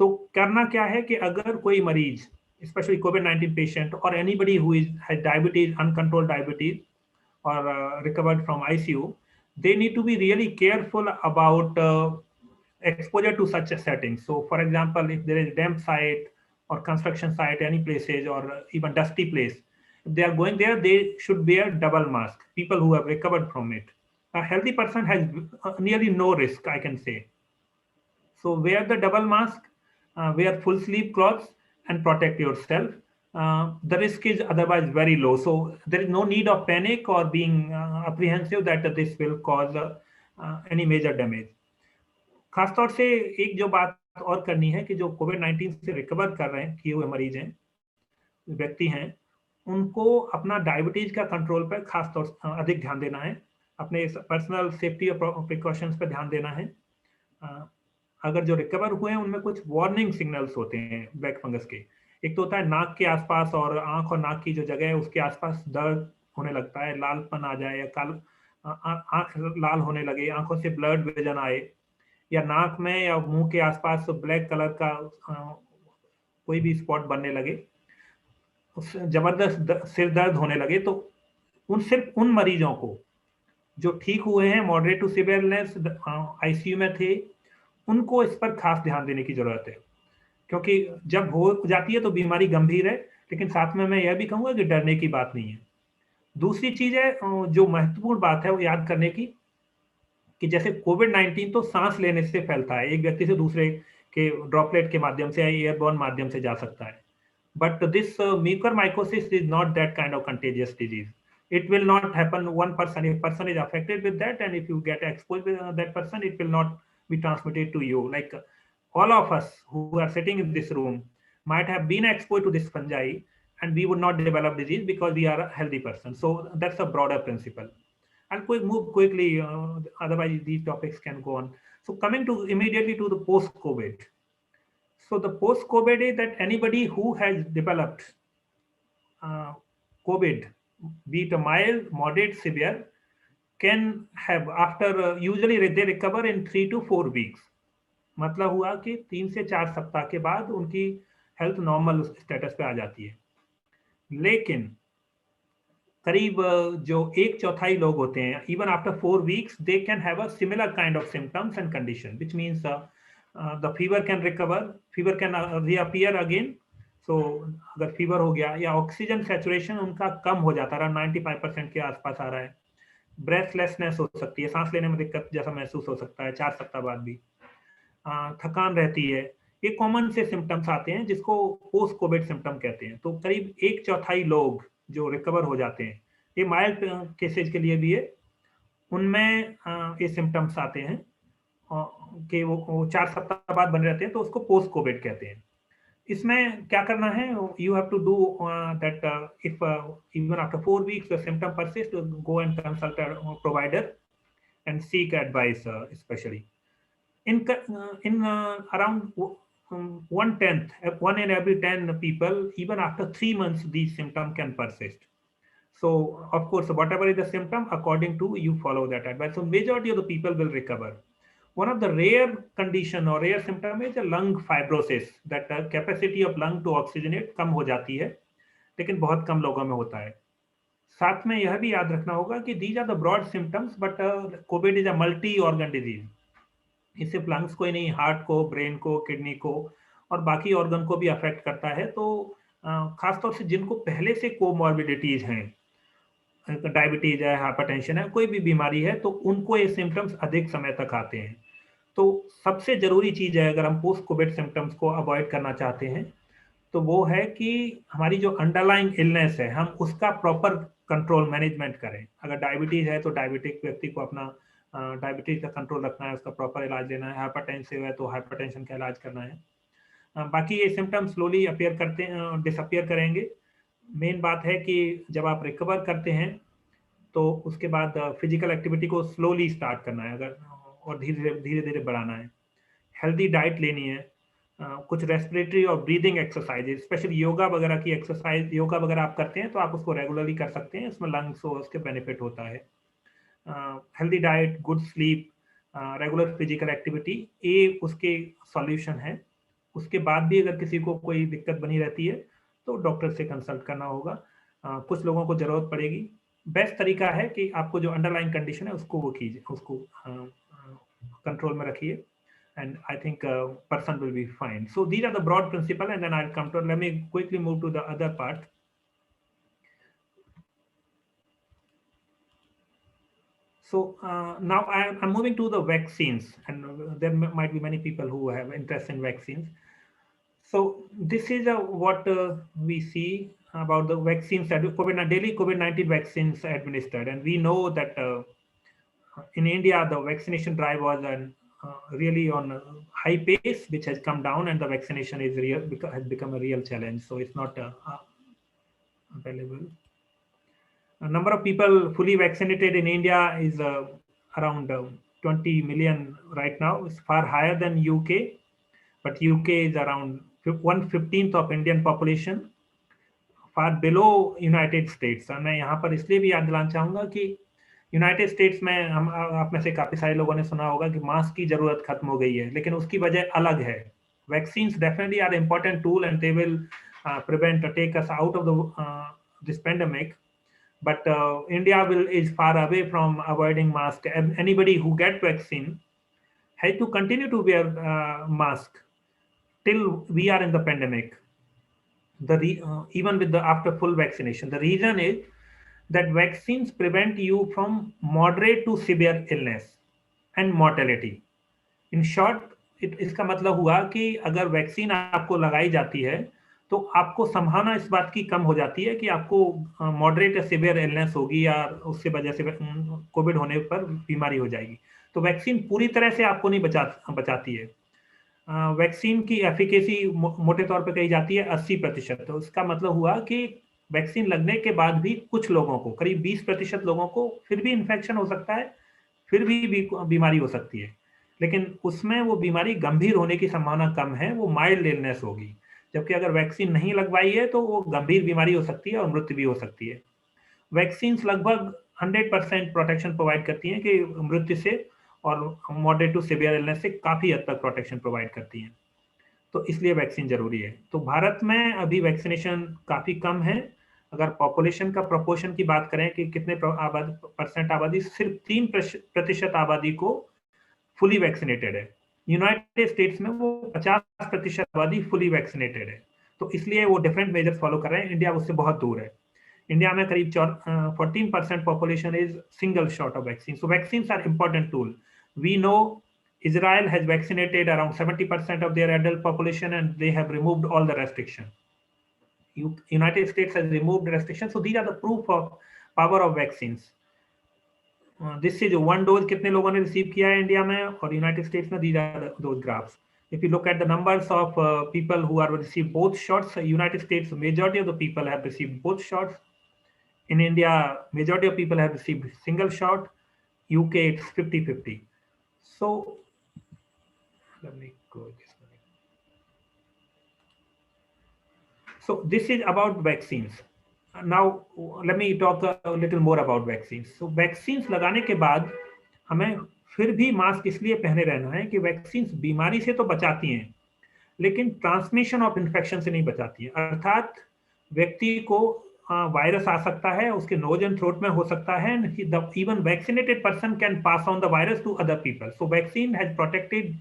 तो करना क्या है कि अगर कोई मरीज, specially कोविड-19 patient और anybody who has diabetes, uncontrolled diabetes or recovered from ICU, they need to be really careful about exposure to such a setting. So for example, if there is damp site or construction site, any places, or even dusty place, if they are going there, they should wear double mask, people who have recovered from it. A healthy person has nearly no risk, I can say. So wear the double mask, wear full sleeve clothes, and protect yourself. The risk is otherwise very low. So there is no need of panic or being apprehensive that this will cause any major damage. खासतौर से एक जो बात और करनी है कि जो कोविड-19 से रिकवर कर रहे हैं, किए हुए मरीज हैं, व्यक्ति हैं, उनको अपना डायबिटीज का कंट्रोल पर खासतौर से अधिक ध्यान देना है। अपने पर्सनल सेफ्टी और प्रिकॉशंस पर ध्यान देना है। अगर जो रिकवर हुए हैं उनमें कुछ वार्निंग सिग्नल्स होते हैं ब्लैक फंगस के। एक तो होता है नाक के आसपास और आंख और नाक की जो जगह है उसके आसपास दर्द होने लगता है, लालपन आ जाए, या आंख लाल होने लगे, आंखों से ब्लड विजन आए, या नाक में या मुंह के आसपास ब्लैक कलर का कोई भी स्पॉट बनने लगे, जबरदस्त सिर दर्द होने लगे, तो सिर्फ उन मरीजों को जो ठीक हुए हैं, moderate to severe illness, ICU में थे, उनको इस पर खास ध्यान देने की जरूरत है। क्योंकि जब हो जाती है तो बीमारी गंभीर है, लेकिन साथ में मैं यह भी कहूंगा कि डरने की बात नहीं है। दूसरी चीज है जो महत्वपूर्ण बात है वो याद करने की, कि जैसे कोविड-19 तो सांस लेने से फैलता है, एक व्यक्ति से दूसरे के ड्रॉपलेट के माध्यम से या एयरबॉर्न माध्यम से जा सकता है. But this mucormycosis is not that kind of contagious disease. It will not happen one person. If person is affected with that, and if you get exposed with that person, it will not be transmitted to you. Like all of us who are sitting in this room might have been exposed to this fungi, and we would not develop disease because we are a healthy person. So that's a broader principle. I'll move quickly, otherwise these topics can go on. So coming to immediately to the post-COVID. So the post-COVID is that anybody who has developed COVID, be it a mild, moderate, severe, can have after usually they recover in 3 to 4 weeks. मतलब हुआ कि 3 से 4 सप्ताह के बाद उनकी health normal status पे आ जाती है. लेकिन करीब जो 1/4 लोग होते हैं, even after 4 weeks, they can have a similar kind of symptoms and condition, which means the fever can recover, fever can reappear again. So अगर फीवर हो गया या ऑक्सीजन सैचुरेशन उनका कम हो जाता है, 95% के आसपास आ रहा है, ब्रेथलेसनेस हो सकती है, सांस लेने में दिक्कत जैसा महसूस हो सकता है 4 सप्ताह बाद भी, थकान रहती है, ये कॉमन से सिम्टम्स आते हैं जिसको पोस्ट कोविड सिम्टम कहते हैं. तो करीब 1/4 लोग जो रिकवर हो जाते हैं, ये माइल्ड केसेज के लिए भी है, उनमें ये सिम्टम्स आते हैं कि वो 4 सप्ताह बाद बने रहते हैं, तो उसको पोस्ट कोविड कहते हैं. इसमें क्या करना है, you have to do that if even after 4 weeks the symptom persist, go and consult a provider and seek advice, specially in around 1 in every 10 people, even after 3 months, these symptoms can persist. So, of course, whatever is the symptom, according to you follow that advice. So, majority of the people will recover. One of the rare condition or rare symptom is a lung fibrosis. That capacity of lung to oxygenate कम हो जाती है, लेकिन बहुत कम लोगों में होता है. साथ में यह भी याद रखना होगा कि these are the broad symptoms, but COVID is a multi-organ disease. ये सिर्फ लंग्स को ही नहीं, हार्ट को, ब्रेन को, किडनी को और बाकी ऑर्गन को भी अफेक्ट करता है. तो खासतौर से जिनको पहले से कोमॉर्बिडिटीज हैं, डायबिटीज है, हाइपरटेंशन है, कोई भी बीमारी है, तो उनको ये सिम्टम्स अधिक समय तक आते हैं. तो सबसे जरूरी चीज है, अगर हम पोस्ट कोविड सिम्टम्स को अवॉइड करना चाहते हैं, तो वो है कि हमारी जो अंडरलाइंग इलनेस है, हम उसका प्रॉपर कंट्रोल मैनेजमेंट करें. अगर डायबिटीज है तो डायबिटिक व्यक्ति को अपना डायबिटीज का कंट्रोल रखना है, उसका प्रॉपर इलाज लेना है. हाइपरटेंसिव है तो हाइपरटेंशन का इलाज करना है. बाकी ये सिम्टम्स स्लोली अपीयर करते हैं, डिसअपीयर करेंगे. मेन बात है कि जब आप रिकवर करते हैं तो उसके बाद फिजिकल एक्टिविटी को स्लोली स्टार्ट करना है, अगर और धीरे धीरे बढ़ाना है. हेल्दी डाइट लेनी है, कुछ रेस्पिरेटरी और ब्रीदिंग एक्सरसाइज, स्पेशली योगा वगैरह की एक्सरसाइज, योगा वगैरह आप करते हैं तो आप उसको रेगुलरली कर सकते हैं, इसमें लंग्स और उसके बेनिफिट होता है. Healthy diet, good sleep, regular physical activity, ये उसके सॉल्यूशन है. उसके बाद भी अगर किसी को कोई दिक्कत बनी रहती है तो डॉक्टर से कंसल्ट करना होगा. कुछ लोगों को जरूरत पड़ेगी. बेस्ट तरीका है कि आपको जो अंडरलाइन कंडीशन है उसको वो कीजिए, उसको कंट्रोल में रखिए, and I think person will be fine. So these are the broad principle, and then I'll come to, let me quickly move to the other part. So now I'm moving to the vaccines, and there might be many people who have interest in vaccines. So this is what we see about the vaccines that daily COVID-19 vaccines administered, and we know that in India the vaccination drive was really on a high pace, which has come down, and the vaccination is has become a real challenge. So it's not available. A number of people fully vaccinated in India is around 20 million right now. It's far higher than UK, but UK is around 1/15 of Indian population, far below United States. और मैं यहाँ पर इसलिए भी याद दिलाना चाहूँगा कि यूनाइटेड स्टेट्स में हम आप में से काफ़ी सारे लोगों ने सुना होगा कि मास्क की ज़रूरत खत्म हो गई है, लेकिन उसकी वजह अलग है. Vaccines definitely are important tool and they will prevent take us out of this pandemic, but India is far away from avoiding mask. Anybody who get vaccine has to continue to wear mask till we are in the pandemic. Even with the after full vaccination, the reason is that vaccines prevent you from moderate to severe illness and mortality. In short, इसका मतलब हुआ कि अगर vaccine आपको लगाई जाती है तो आपको संभावना इस बात की कम हो जाती है कि आपको मॉडरेट या सिवियर इलनेस होगी या उससे वजह से कोविड होने पर बीमारी हो जाएगी। तो वैक्सीन पूरी तरह से आपको नहीं बचाती है। वैक्सीन की एफिकेसी मोटे तौर पे कही जाती है 80%। तो इसका मतलब हुआ कि वैक्सीन लगने के बाद भी कुछ लोगों को, करीब 20% लोगों को फिर भी इन्फेक्शन हो सकता है, फिर भी बीमारी हो सकती है, लेकिन उसमें वो बीमारी गंभीर होने की संभावना कम है, वो माइल्ड इलनेस होगी। जबकि अगर वैक्सीन नहीं लगवाई है तो वो गंभीर बीमारी हो सकती है और मृत्यु भी हो सकती है। वैक्सीन लगभग 100% प्रोटेक्शन प्रोवाइड करती हैं कि मृत्यु से और मॉडरेट टू सिवियर इलनेस से काफी हद तक प्रोटेक्शन प्रोवाइड करती हैं। तो इसलिए वैक्सीन जरूरी है। तो भारत में अभी वैक्सीनेशन काफी कम है। अगर पॉपुलेशन का प्रोपोर्शन की बात करें कि कितने परसेंट आबादी, सिर्फ 3% आबादी को फुली वैक्सीनेटेड है। यूनाइटेड स्टेट्स में वो 50% आबादी फुली वैक्सीनेटेड है। तो इसलिए वो डिफरेंट मेजर्स फॉलो कर रहे हैं। इंडिया उससे बहुत दूर है। इंडिया में करीब 14% population is single shot of vaccine. So vaccines are important tool. We know Israel has vaccinated around 70% of their adult population and they have removed all the restriction. United States has removed restrictions. So these are the proof of power of vaccines. This is one dose कितने लोगों ने receive किया है India में और United states में। these are those graphs. If you look at the numbers of people who are received both shots, United States majority of the people have received both shots. In India, majority of people have received single shot. UK, it's 50-50. So let me go this way. So this is about vaccines. Now let me talk a little more about vaccines. So vaccines लगाने के बाद हमें फिर भी mask इसलिए पहने रहना है कि वैक्सीन्स बीमारी से तो बचाती हैं, लेकिन ट्रांसमिशन ऑफ इन्फेक्शन से नहीं बचाती हैं। अर्थात व्यक्ति को वायरस आ सकता है, उसके नोज एंड थ्रोट में हो सकता है, even vaccinated person can pass on the virus to other people. So vaccine has protected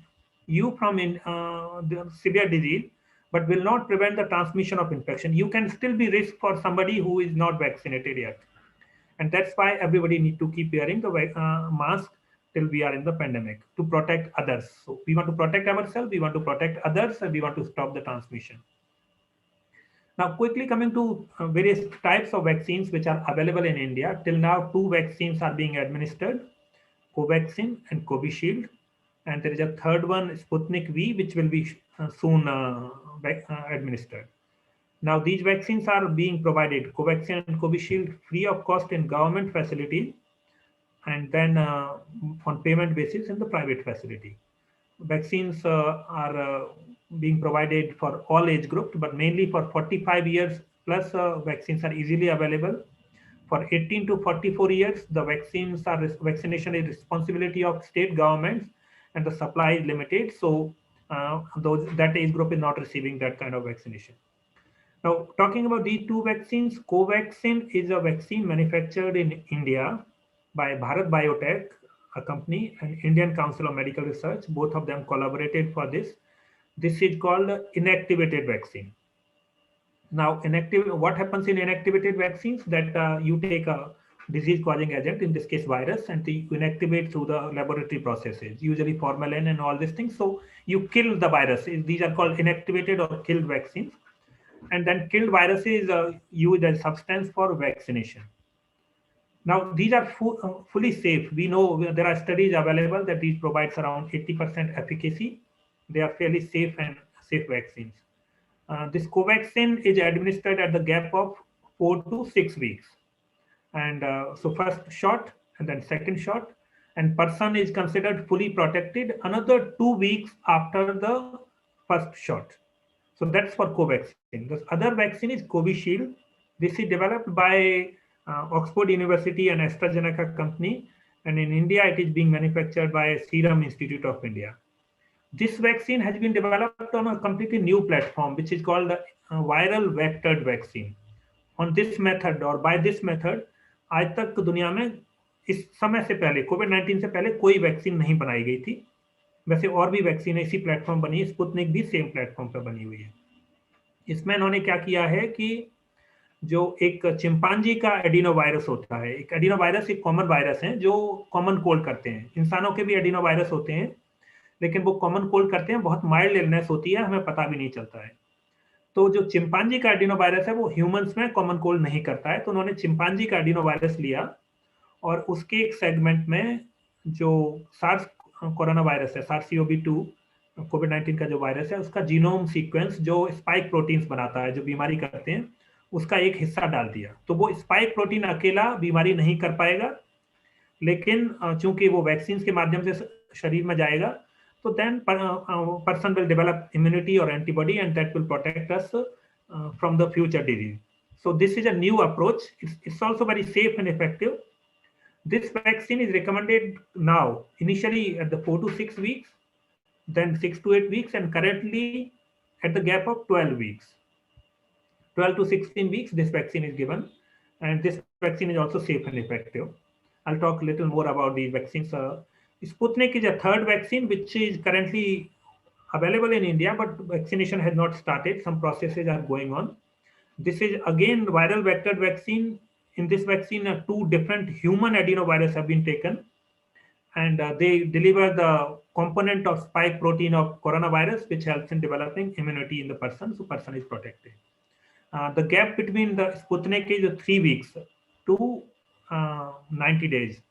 you from the severe disease, but will not prevent the transmission of infection. You can still be risk for somebody who is not vaccinated yet, and that's why everybody need to keep wearing the mask till we are in the pandemic to protect others. So we want to protect ourselves, we want to protect others, and we want to stop the transmission. Now, quickly coming to various types of vaccines which are available in India. Till now, 2 vaccines are being administered, Covaxin and Covishield. And there is a third one, Sputnik V, which will be soon administered. Now, these vaccines are being provided, Covaxin and Covishield, free of cost in government facilities, and then on payment basis in the private facility. Vaccines are being provided for all age groups, but mainly for 45 years plus vaccines are easily available. For 18 to 44 years, the vaccination is responsibility of state governments and the supply is limited. So that age group is not receiving that kind of vaccination. Now, talking about these 2 vaccines, Covaxin is a vaccine manufactured in India by Bharat Biotech, a company, and Indian Council of Medical Research. Both of them collaborated for this. This is called inactivated vaccine. Now, what happens in inactivated vaccines? That you take a disease-causing agent, in this case virus, and you inactivate through the laboratory processes, usually formalin and all these things. So you kill the virus. These are called inactivated or killed vaccines. And then killed viruses used as substance for vaccination. Now, these are fully safe. We know there are studies available that these provides around 80% efficacy. They are fairly safe and safe vaccines. This Covaxin is administered at the gap of 4 to 6 weeks. And so first shot and then second shot, and person is considered fully protected another 2 weeks after the first shot. So that's for Covaxin. The other vaccine is Covishield. This is developed by Oxford University and AstraZeneca company, and in India it is being manufactured by Serum Institute of India. This vaccine has been developed on a completely new platform, which is called the viral vectored vaccine. On this method or by this method, आज तक दुनिया में इस समय से पहले, कोविड-19 से पहले कोई वैक्सीन नहीं बनाई गई थी। वैसे और भी वैक्सीन इसी प्लेटफॉर्म बनी है, स्पुतनिक भी सेम प्लेटफॉर्म पर बनी हुई है। इसमें इन्होंने क्या किया है कि जो एक चिंपांजी का एडिनो वायरस होता है। एक एडिनो वायरस एक कॉमन वायरस है जो कॉमन कोल्ड करते हैं। इंसानों के भी एडिनो वायरस होते हैं, लेकिन वो कॉमन कोल्ड करते हैं, बहुत माइल्ड इलनेस होती है, हमें पता भी नहीं चलता है। तो जो चिंपांजी का एडिनो वायरस है वो ह्यूमंस में कॉमन कोल्ड नहीं करता है। तो उन्होंने चिंपांजी का एडिनो वायरस लिया और उसके एक सेगमेंट में जो सार्स कोरोना वायरस है, SARS-CoV-2 कोविड-19 का जो वायरस है, उसका जीनोम सीक्वेंस जो स्पाइक प्रोटीन्स बनाता है, जो बीमारी करते हैं, उसका एक हिस्सा डाल दिया। तो वो स्पाइक प्रोटीन अकेला बीमारी नहीं कर पाएगा, लेकिन चूंकि वो वैक्सीन के माध्यम से शरीर में जाएगा, तो then person will develop immunity or antibody and that will protect us from the future disease. So this is a new approach. It's also very safe and effective. This vaccine is recommended now, initially at the 4 to 6 weeks, then 6 to 8 weeks, and currently at the gap of 12 weeks. 12 to 16 weeks, this vaccine is given, and this vaccine is also safe and effective. I'll talk a little more about these vaccines. Sputnik is a third vaccine which is currently available in India, but vaccination has not started. Some processes are going on. This is again viral vector vaccine. In this vaccine, two different human adenovirus have been taken, and they deliver the component of spike protein of coronavirus, which helps in developing immunity in the person, so person is protected. The gap between the Sputnik is 3 weeks to 90 days.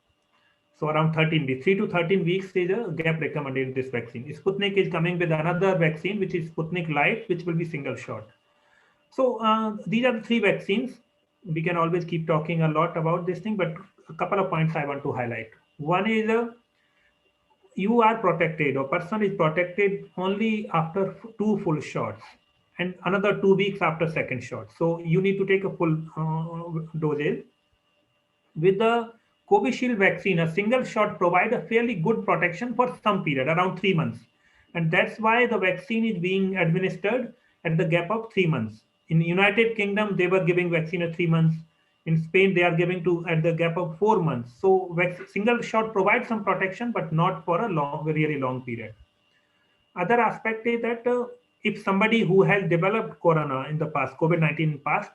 So around 13 weeks, 3 to 13 weeks is a gap recommended in this vaccine. Sputnik is coming with another vaccine, which is Sputnik Light, which will be single shot. So these are the three vaccines. We can always keep talking a lot about this thing, but a couple of points I want to highlight. One is you are protected, or person is protected only after 2 full shots, and another 2 weeks after second shot. So you need to take a full dosage. With the Covishield vaccine, a single shot provides a fairly good protection for some period, around 3 months. And that's why the vaccine is being administered at the gap of 3 months. In United Kingdom, they were giving vaccine at 3 months. In Spain, they are giving at the gap of 4 months. So single shot provides some protection, but not for a really long period. Other aspect is that if somebody who has developed corona in the past, COVID-19 in the past,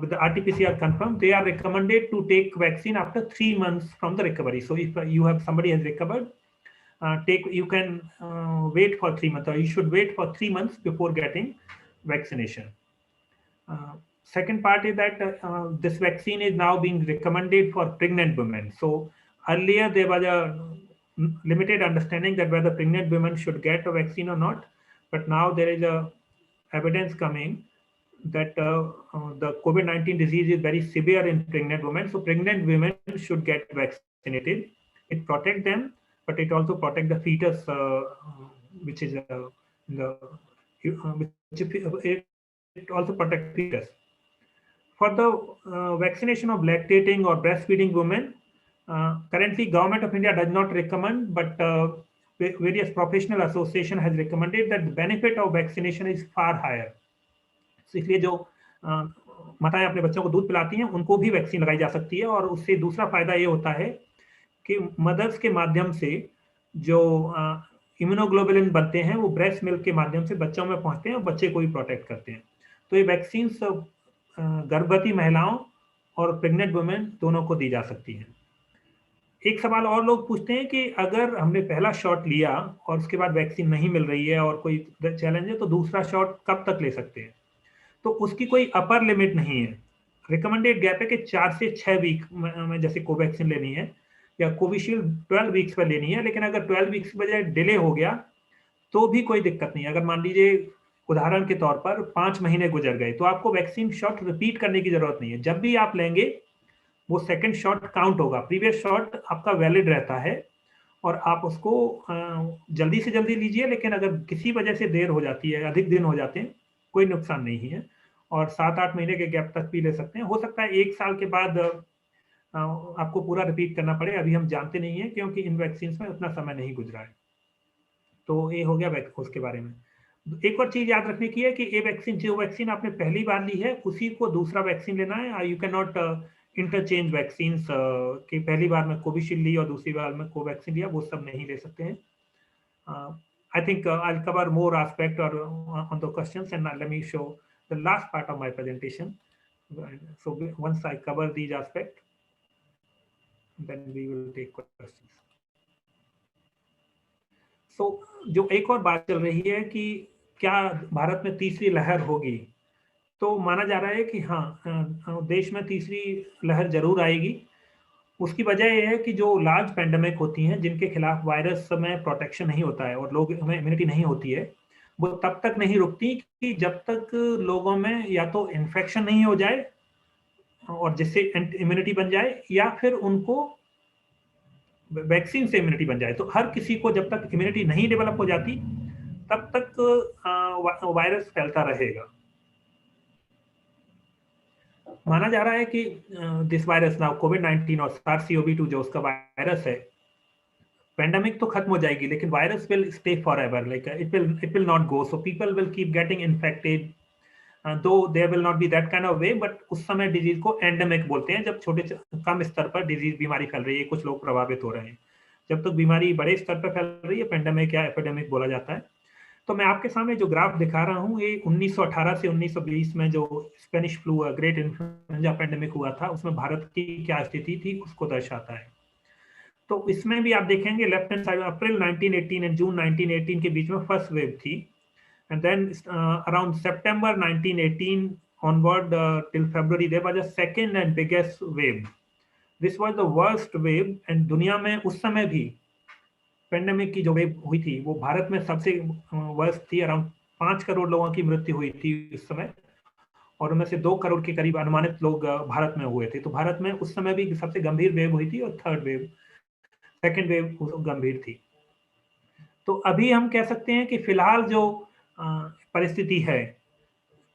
with the RT-PCR confirmed, they are recommended to take vaccine after 3 months from the recovery. So if you have somebody has recovered, you can wait for 3 months, or you should wait for 3 months before getting vaccination. Second part is that this vaccine is now being recommended for pregnant women. So earlier there was a limited understanding that whether pregnant women should get a vaccine or not, but now there is a evidence coming that the COVID-19 disease is very severe in pregnant women. So pregnant women should get vaccinated. It protects them, but it also protects the fetus, which is it also protects fetus. For the vaccination of lactating or breastfeeding women, currently Government of India does not recommend, but various professional association has recommended that the benefit of vaccination is far higher. इसलिए जो माताएं अपने बच्चों को दूध पिलाती हैं उनको भी वैक्सीन लगाई जा सकती है, और उससे दूसरा फायदा ये होता है कि मदर्स के माध्यम से जो इम्यूनोग्लोबुलिन बनते हैं वो ब्रेस्ट मिल्क के माध्यम से बच्चों में पहुंचते हैं और बच्चे को भी प्रोटेक्ट करते हैं। तो ये वैक्सीन गर्भवती महिलाओं और प्रेग्नेंट वुमेन दोनों को दी जा सकती है। एक सवाल और लोग पूछते हैं कि अगर हमने पहला शॉट लिया और उसके बाद वैक्सीन नहीं मिल रही है और कोई चैलेंज है, तो दूसरा शॉट कब तक ले सकते हैं? तो उसकी कोई अपर लिमिट नहीं है। रिकमेंडेड गैप है कि 4 से 6 वीक में जैसे कोवैक्सीन लेनी है, या कोविशील्ड 12 वीक्स पर लेनी है। लेकिन अगर 12 वीक्स की बजाय डिले हो गया तो भी कोई दिक्कत नहीं। अगर मान लीजिए उदाहरण के तौर पर 5 महीने गुजर गए, तो आपको वैक्सीन शॉट रिपीट करने की जरूरत नहीं है। जब भी आप लेंगे वो सेकेंड शॉट काउंट होगा, प्रीवियस शॉट आपका वैलिड रहता है, और आप उसको जल्दी से जल्दी लीजिए। लेकिन अगर किसी वजह से देर हो जाती है, अधिक दिन हो जाते हैं, कोई नुकसान नहीं है, और 7-8 महीने के गैप तक भी ले सकते हैं। हो सकता है 1 साल के बाद आपको पूरा रिपीट करना पड़े, अभी हम जानते नहीं है, क्योंकि इन वैक्सीन में उतना समय नहीं गुजरा है। तो ये हो गया उसके बारे में। एक और चीज याद रखने की है कि ये वैक्सीन, जो वैक्सीन आपने पहली बार ली है उसी को दूसरा वैक्सीन लेना है। You can not interchange vaccine कि पहली बार में कोविशील्ड ली और दूसरी बार में कोवैक्सीन लिया, वो सब नहीं ले सकते हैं। I think I'll cover more aspect or on the questions, and let me show the last part of my presentation. So once I cover these aspects, then we will take questions. So जो एक और बात चल रही है कि क्या भारत में तीसरी लहर होगी, तो माना जा रहा है कि हाँ, देश में तीसरी लहर जरूर आएगी। उसकी वजह यह है कि जो लार्ज पेंडेमिक होती हैं जिनके खिलाफ वायरस में प्रोटेक्शन नहीं होता है और लोग में इम्यूनिटी नहीं होती है, वो तब तक नहीं रुकती कि जब तक लोगों में या तो इन्फेक्शन नहीं हो जाए और जिससे इम्यूनिटी बन जाए, या फिर उनको वैक्सीन से इम्यूनिटी बन जाए। तो हर किसी को जब तक इम्यूनिटी नहीं डेवलप हो जाती तब तक वायरस फैलता रहेगा। माना जा रहा है कि दिस वायरस नाउ कोविड-19 और SARS-CoV-2 जो उसका वायरस है, पेंडेमिक तो खत्म हो जाएगी लेकिन virus will stay forever, like it will not go, so people will keep getting infected, though there will not be that kind of way, but उस समय डिजीज को एंडेमिक बोलते हैं, जब छोटे कम स्तर पर डिजीज बीमारी फैल रही है, कुछ लोग प्रभावित हो रहे हैं। जब तक बीमारी बड़े स्तर पर फैल रही है पेंडेमिक या एपिडेमिक बोला जाता है। तो मैं आपके सामने जो ग्राफ दिखा रहा हूँ, ये 1918 से 1920 में जो Spanish flu great influenza pandemic हुआ था, उसमें भारत की क्या स्थिति थी उसको दर्शाता है। तो इसमें भी आप देखेंगे left hand side, April 1918 and June 1918 के बीच में फर्स्ट वेव थी, एंड देन अराउंड सितंबर 1918 onward till February there was a second and biggest wave. This was the worst wave, and दुनिया में उस समय भी पेंडेमिक की जो वेव हुई थी वो भारत में सबसे वर्स्ट थी। अराउंड 5 करोड़ लोगों की मृत्यु हुई थी उस समय, और उनमें से 2 करोड़ के करीब अनुमानित लोग भारत में हुए थे। तो भारत में उस समय भी सबसे गंभीर वेव हुई थी, और थर्ड वेव, सेकेंड वेव गंभीर थी। तो अभी हम कह सकते हैं कि फिलहाल जो परिस्थिति है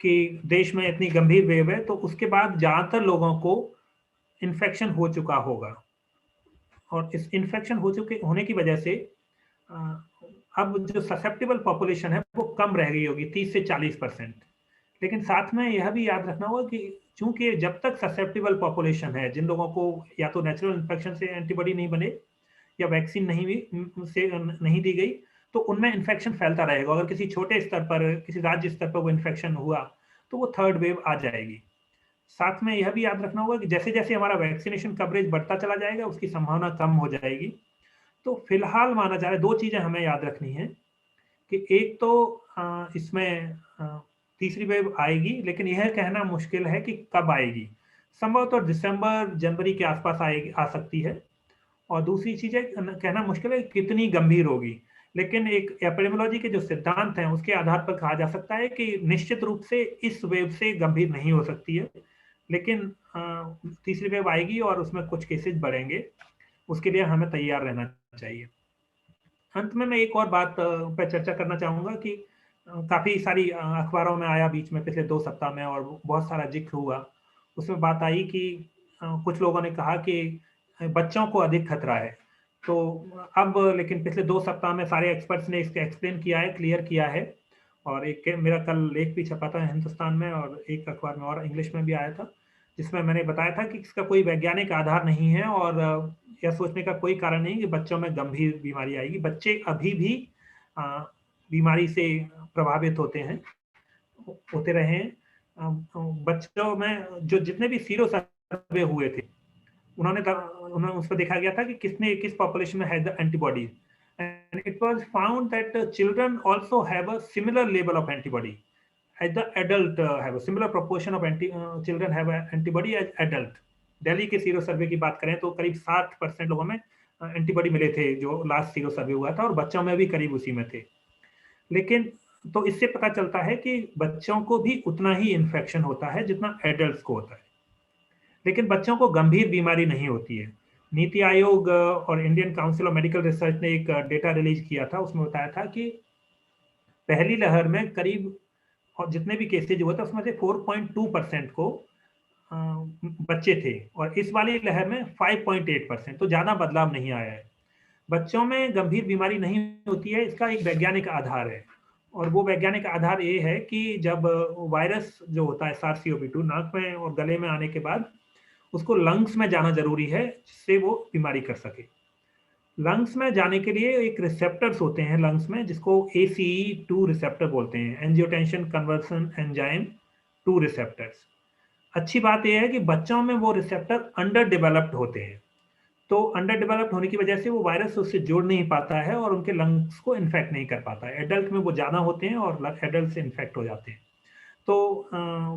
कि देश में इतनी गंभीर वेव है, तो उसके बाद ज्यादातर लोगों को इन्फेक्शन हो चुका होगा, और इस इन्फेक्शन होने की वजह से अब जो ससेप्टेबल पॉपुलेशन है वो कम रह गई होगी, 30 से 40%। लेकिन साथ में यह भी याद रखना होगा कि चूंकि जब तक ससेप्टेबल पॉपुलेशन है, जिन लोगों को या तो नेचुरल इन्फेक्शन से एंटीबॉडी नहीं बने या वैक्सीन नहीं दी गई, तो उनमें इन्फेक्शन फैलता रहेगा। अगर किसी छोटे स्तर पर, किसी राज्य स्तर पर वो इन्फेक्शन हुआ तो वो थर्ड वेव आ जाएगी। साथ में यह भी याद रखना होगा कि जैसे जैसे हमारा वैक्सीनेशन कवरेज बढ़ता चला जाएगा उसकी संभावना कम हो जाएगी। तो फिलहाल माना जा रहा है 2 चीजें हमें याद रखनी है कि एक तो इसमें तीसरी वेव आएगी, लेकिन यह कहना मुश्किल है कि कब आएगी। संभवतः दिसंबर जनवरी के आसपास आ सकती है, और दूसरी चीज है कहना मुश्किल है कितनी गंभीर होगी। लेकिन एक एपिडेमियोलॉजी के जो सिद्धांत हैं उसके आधार पर कहा जा सकता है कि निश्चित रूप से इस वेव से गंभीर नहीं हो सकती है, लेकिन तीसरी वेव आएगी और उसमें कुछ केसेस बढ़ेंगे, उसके लिए हमें तैयार रहना चाहिए। अंत में मैं एक और बात पर चर्चा करना चाहूंगा कि काफी सारी अखबारों में आया बीच में पिछले 2 सप्ताह में, और बहुत सारा जिक्र हुआ। उसमें बात आई कि कुछ लोगों ने कहा कि बच्चों को अधिक खतरा है। तो अब लेकिन पिछले 2 सप्ताह में सारे एक्सपर्ट्स ने इसको एक्सप्लेन किया है, क्लियर किया है, और एक मेरा कल लेख भी छपा था हिंदुस्तान में और एक अखबार में और इंग्लिश में भी आया था, जिसमें मैंने बताया था कि इसका कोई वैज्ञानिक आधार नहीं है, और यह सोचने का कोई कारण नहीं कि बच्चों में गंभीर बीमारी आएगी। बच्चे अभी भी बीमारी से प्रभावित होते रहे हैं। बच्चों में जो जितने भी सीरो सर्वे हुए थे उन्होंने उस पर देखा गया था कि किस पॉपुलेशन में है the antibodies, and it was found that children also have a similar level of antibody as the adult have a similar proportion of children have antibody as adult. Delhi के सीरो सर्वे की बात करें तो करीब 60% लोगों में एंटीबॉडी मिले थे जो लास्ट सीरो सर्वे हुआ था, और बच्चों में भी करीब उसी में थे। लेकिन तो इससे पता चलता है कि बच्चों को भी उतना ही इन्फेक्शन होता है जितना एडल्ट्स को होता है, लेकिन बच्चों को गंभीर बीमारी नहीं होती है। नीति आयोग और Indian council of medical research ने एक डेटा रिलीज किया था, उसमें बताया था कि पहली लहर में करीब और जितने भी केसेज हुए थे उसमें से 4.2% को बच्चे थे, और इस वाली लहर में 5.8%, तो ज्यादा बदलाव नहीं आया है। बच्चों में गंभीर बीमारी नहीं होती है, इसका एक वैज्ञानिक आधार है, और वो वैज्ञानिक आधार ये है कि जब वायरस जो होता है SARS-CoV-2 नाक में और गले में आने के बाद उसको लंग्स में जाना जरूरी है जिससे वो बीमारी कर सके। लंग्स में जाने के लिए एक रिसेप्टर्स होते हैं लंग्स में, जिसको ACE2 रिसेप्टर बोलते हैं, एंजियोटेंशन कन्वर्सन एंजाइम 2 रिसेप्टर्स। अच्छी बात यह है कि बच्चों में वो रिसेप्टर अंडर डेवलप्ड होते हैं, तो अंडर डेवलप्ड होने की वजह से वो वायरस उससे जुड़ नहीं पाता है और उनके लंग्स को इन्फेक्ट नहीं कर पाता है। एडल्ट में वो ज़्यादा होते हैं और एडल्ट से इन्फेक्ट हो जाते हैं। तो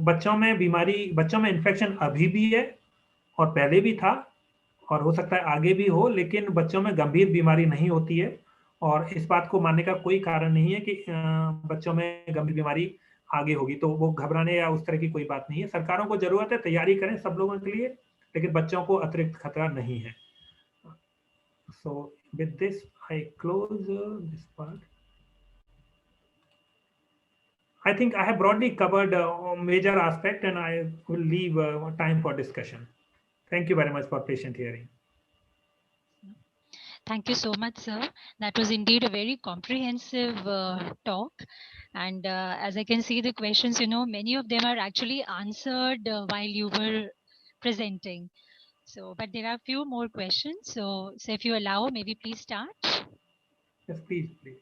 बच्चों में इन्फेक्शन अभी भी है और पहले भी था और हो सकता है आगे भी हो, लेकिन बच्चों में गंभीर बीमारी नहीं होती है और इस बात को मानने का कोई कारण नहीं है कि बच्चों में गंभीर बीमारी आगे होगी, तो वो घबराने या उस तरह की कोई बात नहीं है। सरकारों को जरूरत है तैयारी करें सब लोगों के लिए, लेकिन बच्चों को अतिरिक्त खतरा नहीं है। So with this, I close this part. I think I have broadly covered major aspect, and I will leave time for discussion. Thank you very much for patient hearing. Thank you so much, sir. That was indeed a very comprehensive talk. And as I can see the questions, many of them are actually answered while you were presenting. So, but there are a few more questions. So if you allow, maybe please start. Yes, please, please.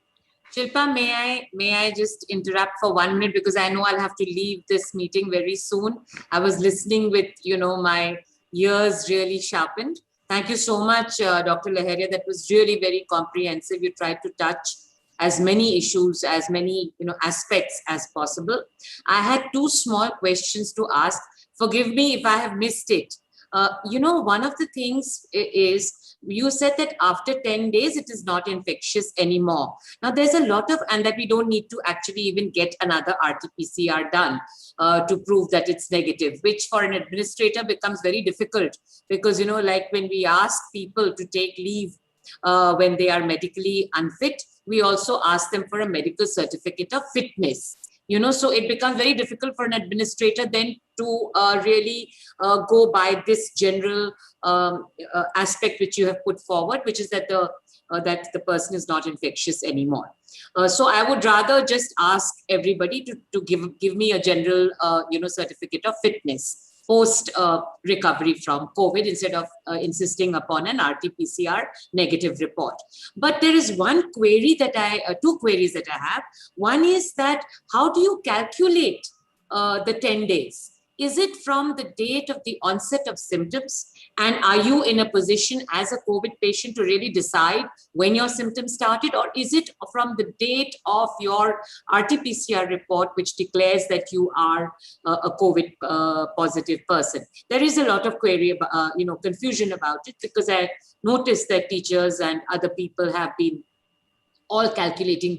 Shilpa, may I just interrupt for 1 minute, because I know I'll have to leave this meeting very soon. I was listening with, my ears really sharpened. Thank you so much, Dr. Laheria. That was really very comprehensive. You tried to touch as many issues, as many aspects as possible. I had 2 small questions to ask. Forgive me if I have missed it. One of the things is, you said that after 10 days, it is not infectious anymore. Now, there's a lot of, and that we don't need to actually even get another RT-PCR done to prove that it's negative, which for an administrator becomes very difficult, because, like when we ask people to take leave when they are medically unfit, we also ask them for a medical certificate of fitness. So it becomes very difficult for an administrator then to really go by this general aspect which you have put forward, which is that the person is not infectious anymore. So I would rather just ask everybody to give me a general certificate of fitness post recovery from COVID, instead of insisting upon an RT-PCR negative report. But there is one query that two queries that I have. One is that, how do you calculate the 10 days? Is it from the date of the onset of symptoms? And are you in a position as a COVID patient to really decide when your symptoms started? Or is it from the date of your RT-PCR report, which declares that you are a COVID positive person? There is a lot of query, confusion about it, because I noticed that teachers and other people have been all calculating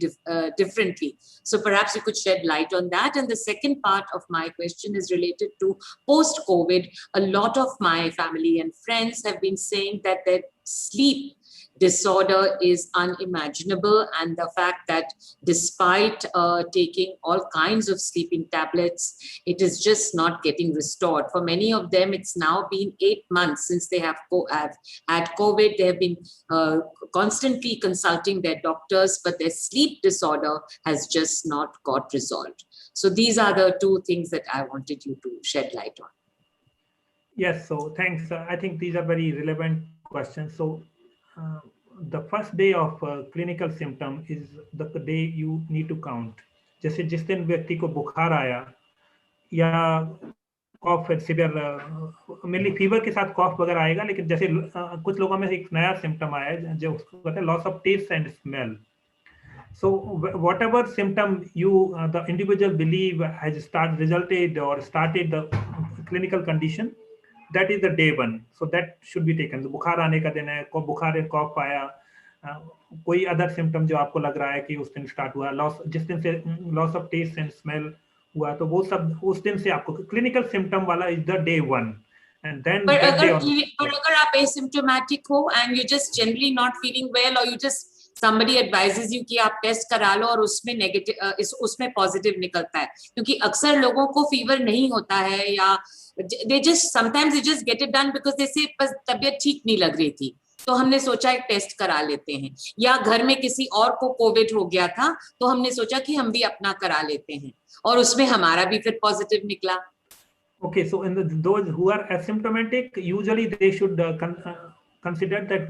differently. So perhaps you could shed light on that. And the second part of my question is related to post-COVID. A lot of my family and friends have been saying that their sleep disorder is unimaginable, and the fact that despite taking all kinds of sleeping tablets, it is just not getting restored. For many of them, it's now been 8 months since they have had COVID. They have been constantly consulting their doctors, but their sleep disorder has just not got resolved. So these are the 2 things that I wanted you to shed light on. Yes, so thanks. I think these are very relevant questions. So the first day of clinical symptom is the day you need to count. जैसे जिस दिन व्यक्ति को बुखार आया या कॉफ severe, mainly fever के साथ कॉफ वगैरह आएगा, लेकिन जैसे कुछ लोगों में एक नया सिम्टम आया है जो उसको कहते हैं loss of taste and smell. So whatever symptom the individual believe has resulted or started the clinical condition, that is the day 1. So that should be taken. तो बुखार आने का दिन है, बुखार है, कॉफ आया, कोई अदर सिम्टम जो आपको लग रहा है कि उस दिन स्टार्ट हुआ, जिस दिन से loss of taste and smell हुआ, तो वो सब उस दिन से आपको क्लिनिकल सिम्टम वाला is the day 1. And then but अगर आप asymptomatic हो and you just generally not feeling well, or you just somebody advises you कि आप टेस्ट करा लो और उसमें नेगेटिव उसमें पॉजिटिव निकलता है, क्योंकि अक्सर लोगों को फीवर नहीं होता है, या sometimes they just get it done because they say बस तबीयत ठीक नहीं लग रही थी, तो हमने सोचा एक टेस्ट करा लेते हैं, या घर में किसी और को कोविड हो गया था तो हमने सोचा कि हम भी अपना करा लेते हैं, और उसमें हमारा भी फिर पॉजिटिव निकला. Okay, so in those who are asymptomatic, usually they should consider that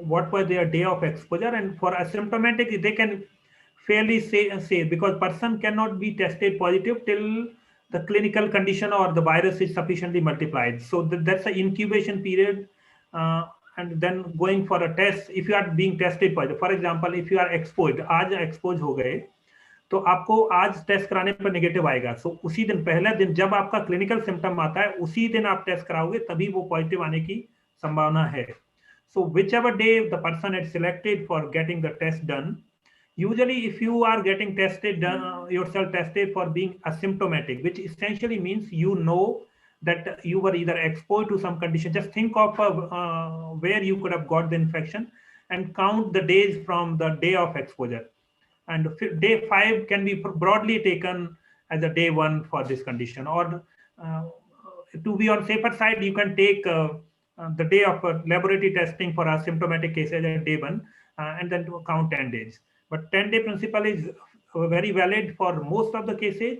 what was their day of exposure, and for asymptomatic they can fairly say because person cannot be tested positive till the clinical condition or the virus is sufficiently multiplied. So that's the incubation period. And then going for a test, if you are being tested for example, if you are exposed, आज expose हो गए, तो आपको आज test कराने पर negative आएगा. सो उसी दिन, पहले दिन जब आपका क्लिनिकल सिम्टम आता है, उसी दिन आप टेस्ट कराओगे, तभी वो पॉजिटिव आने की संभावना है. So whichever day the person had selected for getting the test done, usually if you are getting tested, yourself tested for being asymptomatic, which essentially means you know that you were either exposed to some condition. Just think of where you could have got the infection and count the days from the day of exposure. And day 5 can be broadly taken as a day 1 for this condition. Or to be on safer side, you can take the day of laboratory testing for asymptomatic cases at day 1 and then to count 10 days. But 10-day principle is very valid for most of the cases.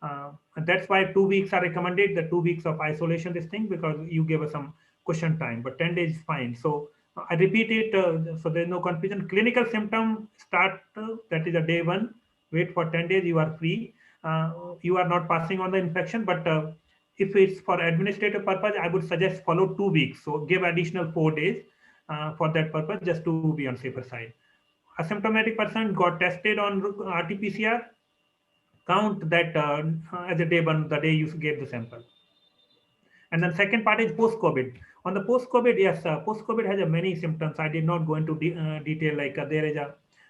And that's why 2 weeks are recommended, the 2 weeks of isolation, this thing, because you give us some cushion time, but 10 days is fine. So I repeat it, so there's no confusion. Clinical symptom start, that is a day 1, wait for 10 days, you are free. You are not passing on the infection, but if it's for administrative purpose, I would suggest follow 2 weeks. So give additional 4 days for that purpose, just to be on safer side. Asymptomatic person got tested on RT-PCR, count that as a day 1, the day you gave the sample. And then second part is post-COVID. On the post-COVID, yes, post-COVID has many symptoms. I did not go into detail. Like there is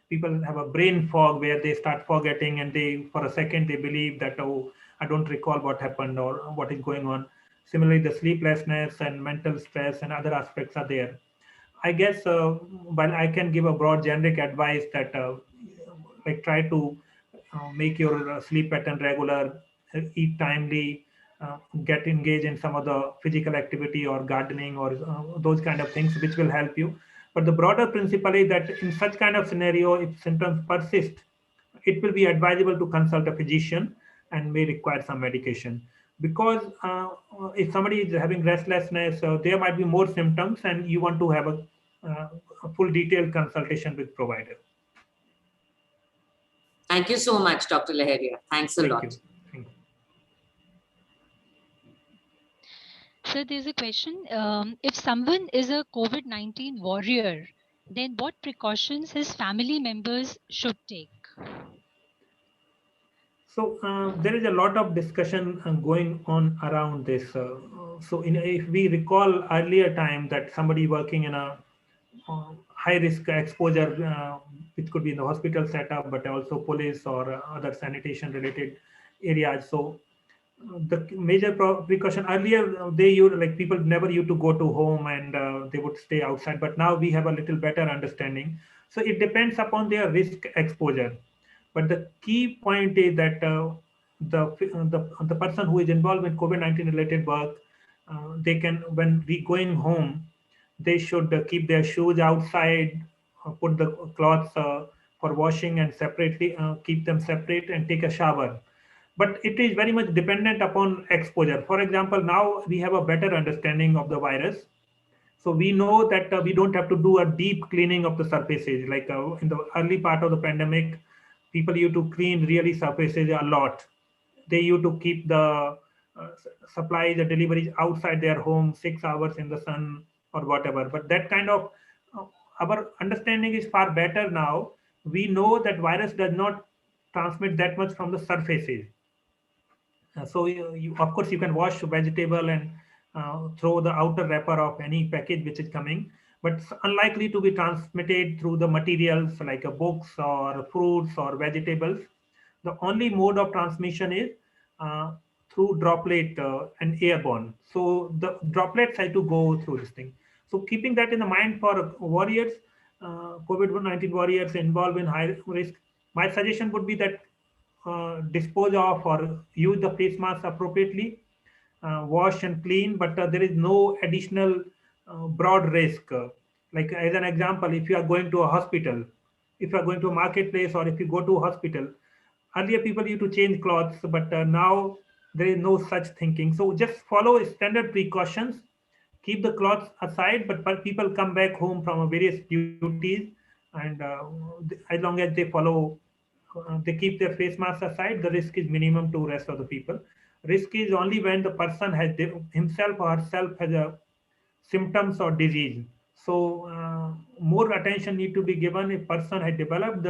people have a brain fog where they start forgetting, and they, for a second, they believe that, oh, I don't recall what happened or what is going on. Similarly, the sleeplessness and mental stress and other aspects are there. I guess, but I can give a broad generic advice that like try to make your sleep pattern regular, eat timely, get engaged in some of the physical activity or gardening or those kind of things, which will help you. But the broader principle is that in such kind of scenario, if symptoms persist, it will be advisable to consult a physician and may require some medication. Because if somebody is having restlessness, there might be more symptoms, and you want to have a full detailed consultation with provider. Thank you so much, Dr. Laheria. Thanks a lot. Thank you. So there's a question. If someone is a COVID-19 warrior, then what precautions his family members should take? So there is a lot of discussion going on around this. So if we recall earlier time that somebody working in a high risk exposure, which could be in the hospital setup, but also police or other sanitation related areas. So the major precaution earlier, they used, like, people never used to go to home, and they would stay outside, but now we have a little better understanding. So it depends upon their risk exposure. But the key point is that the person who is involved with COVID-19 related work, they can, when we going home, they should keep their shoes outside, put the clothes for washing and separately, keep them separate, and take a shower. But it is very much dependent upon exposure. For example, now we have a better understanding of the virus. So we know that we don't have to do a deep cleaning of the surfaces. Like in the early part of the pandemic, people used to clean really surfaces a lot. They used to keep the supplies, the deliveries outside their home 6 hours in the sun or whatever. But that kind of, our understanding is far better now. We know that virus does not transmit that much from the surfaces. So of course, you can wash vegetable and throw the outer wrapper of any package which is coming, but it's unlikely to be transmitted through the materials like books or fruits or vegetables. The only mode of transmission is through droplet and airborne. So the droplets have to go through this thing. So keeping that in the mind for warriors, COVID-19 warriors involved in high risk, my suggestion would be that dispose of or use the face mask appropriately, wash and clean, but there is no additional broad risk. Like as an example, if you are going to a hospital, if you are going to a marketplace, or if you go to a hospital, earlier people used to change clothes, but now there is no such thinking. So just follow standard precautions, keep the clothes aside, but people come back home from various duties, and as long as they follow they keep their face mask aside, the risk is minimum to rest of the people. Risk is only when the person has himself or herself has a symptoms or disease. So more attention need to be given if person has developed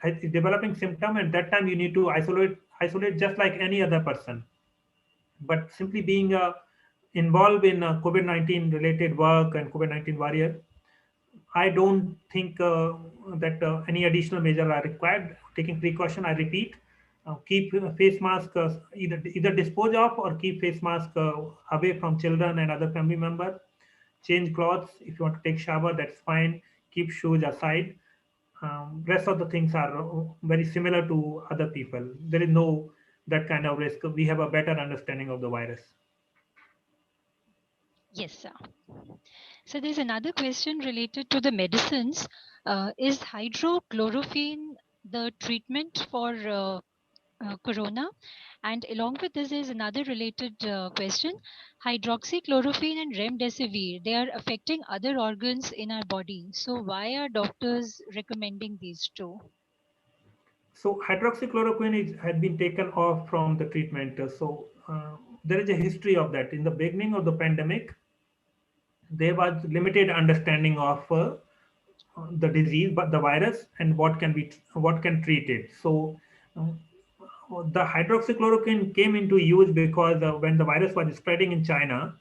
is developing symptom, and that time you need to isolate just like any other person. But simply being involved in COVID-19 related work and COVID-19 warrior, I don't think that any additional measures are required. Taking precaution, I repeat, keep face mask either dispose of or keep face mask away from children and other family members. Change clothes if you want to take shower, that's fine. Keep shoes aside. Rest of the things are very similar to other people. There is no that kind of risk. We have a better understanding of the virus. Yes, sir. So there's another question related to the medicines. Is hydrochloroquine the treatment for corona? And along with this, there's another related question. Hydroxychloroquine and remdesivir, they are affecting other organs in our body. So why are doctors recommending these two? So hydroxychloroquine had been taken off from the treatment. There is a history of that. In the beginning of the pandemic, there was limited understanding of the disease, but the virus and what can treat it. So the hydroxychloroquine came into use because when the virus was spreading in China,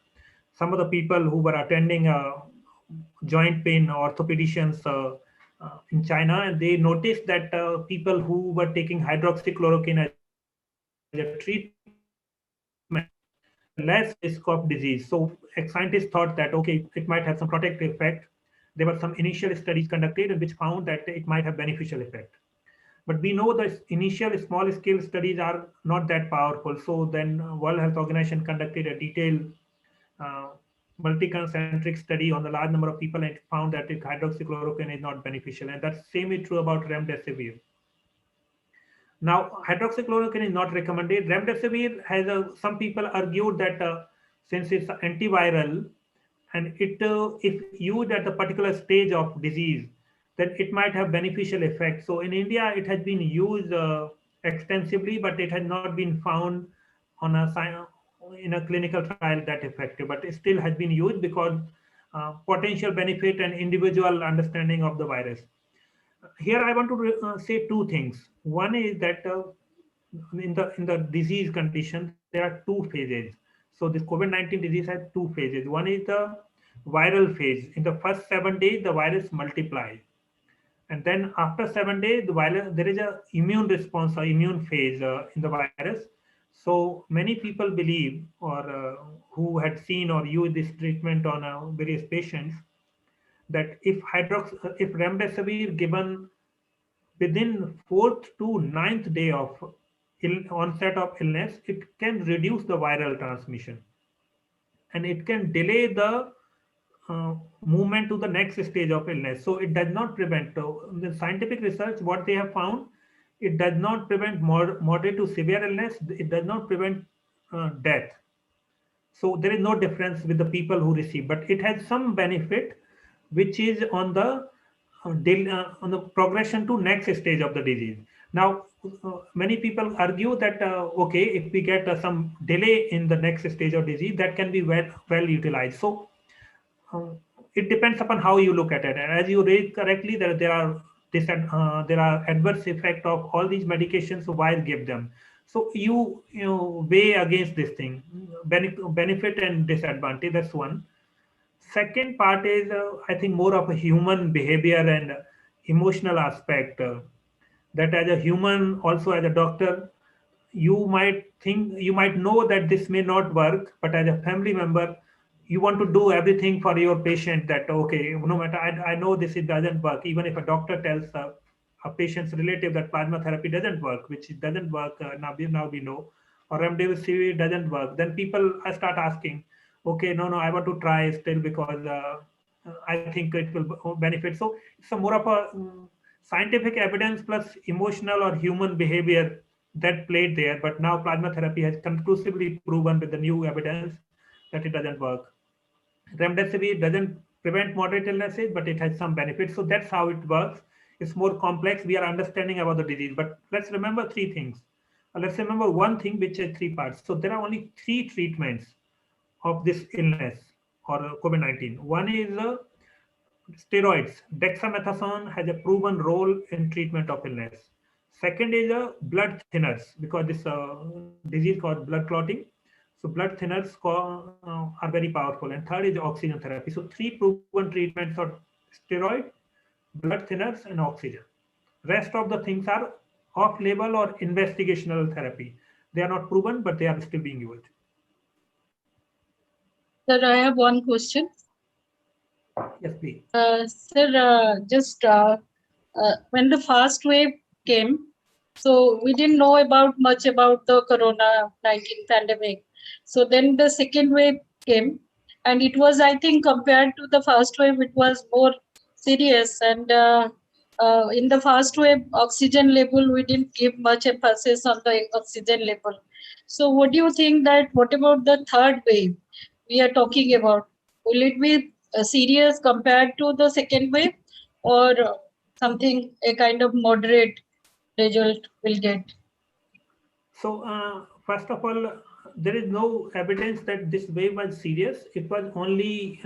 some of the people who were attending joint pain orthopedicians in China, and they noticed that people who were taking hydroxychloroquine as a treatment less risk of disease. So scientists thought that, okay, it might have some protective effect. There were some initial studies conducted in which found that it might have beneficial effect. But we know that initial small scale studies are not that powerful. So then World Health Organization conducted a detailed uh, multi-concentric study on the large number of people and found that hydroxychloroquine is not beneficial. And that's same is true about remdesivir. Now, hydroxychloroquine is not recommended. Remdesivir has some people argued that since it's antiviral and if used at a particular stage of disease, then it might have beneficial effect. So in India, it has been used extensively, but it has not been found on in a clinical trial that effective. But it still has been used because potential benefit and individual understanding of the virus. Here I want to say two things. One is that in the disease condition there are two phases. So this COVID-19 disease has two phases. One is the viral phase. In the first 7 days, the virus multiplies, and then after 7 days, the virus, there is a immune response or immune phase in the virus. So many people believe, or who had seen or used this treatment on various patients, that if remdesivir given within 4th to 9th day of onset of illness, it can reduce the viral transmission and it can delay the movement to the next stage of illness. So it does not prevent. The scientific research, what they have found, it does not prevent moderate to severe illness. It does not prevent death. So there is no difference with the people who receive, but it has some benefit, which is on the progression to next stage of the disease. Now, many people argue that okay, if we get some delay in the next stage of disease, that can be well utilized. So it depends upon how you look at it. And as you raised correctly, there are adverse effect of all these medications. So why give them? So you weigh against this thing, benefit and disadvantage. That's one. Second part is I think more of a human behavior and emotional aspect. That as a human, also as a doctor, you might know that this may not work, but as a family member, you want to do everything for your patient. That okay, no matter I know this it doesn't work. Even if a doctor tells a patient's relative that plasma therapy doesn't work, which it doesn't work now we know, or remdesivir doesn't work, then people start asking, okay, no, I want to try still because I think it will benefit. So it's more of a scientific evidence plus emotional or human behavior that played there. But now plasma therapy has conclusively proven with the new evidence that it doesn't work. Remdesivir doesn't prevent moderate illnesses, but it has some benefits. So that's how it works. It's more complex. We are understanding about the disease, but let's remember three things. Let's remember one thing which has three parts. So there are only three treatments of this illness or COVID-19. One is steroids. Dexamethasone has a proven role in treatment of illness. Second is blood thinners, because this disease called blood clotting. So blood thinners are very powerful. And third is oxygen therapy. So three proven treatments are steroid, blood thinners, and oxygen. Rest of the things are off-label or investigational therapy. They are not proven, but they are still being used. Sir, I have one question. Yes, please. Sir, just when the first wave came, so we didn't know much about the Corona-19 pandemic. So then the second wave came, and it was, I think, compared to the first wave, it was more serious. And in the first wave, oxygen level, we didn't give much emphasis on the oxygen level. So what do you think that, what about the third wave we are talking about? Will it be serious compared to the second wave, or something, a kind of moderate result will get? So first of all, there is no evidence that this wave was serious. It was only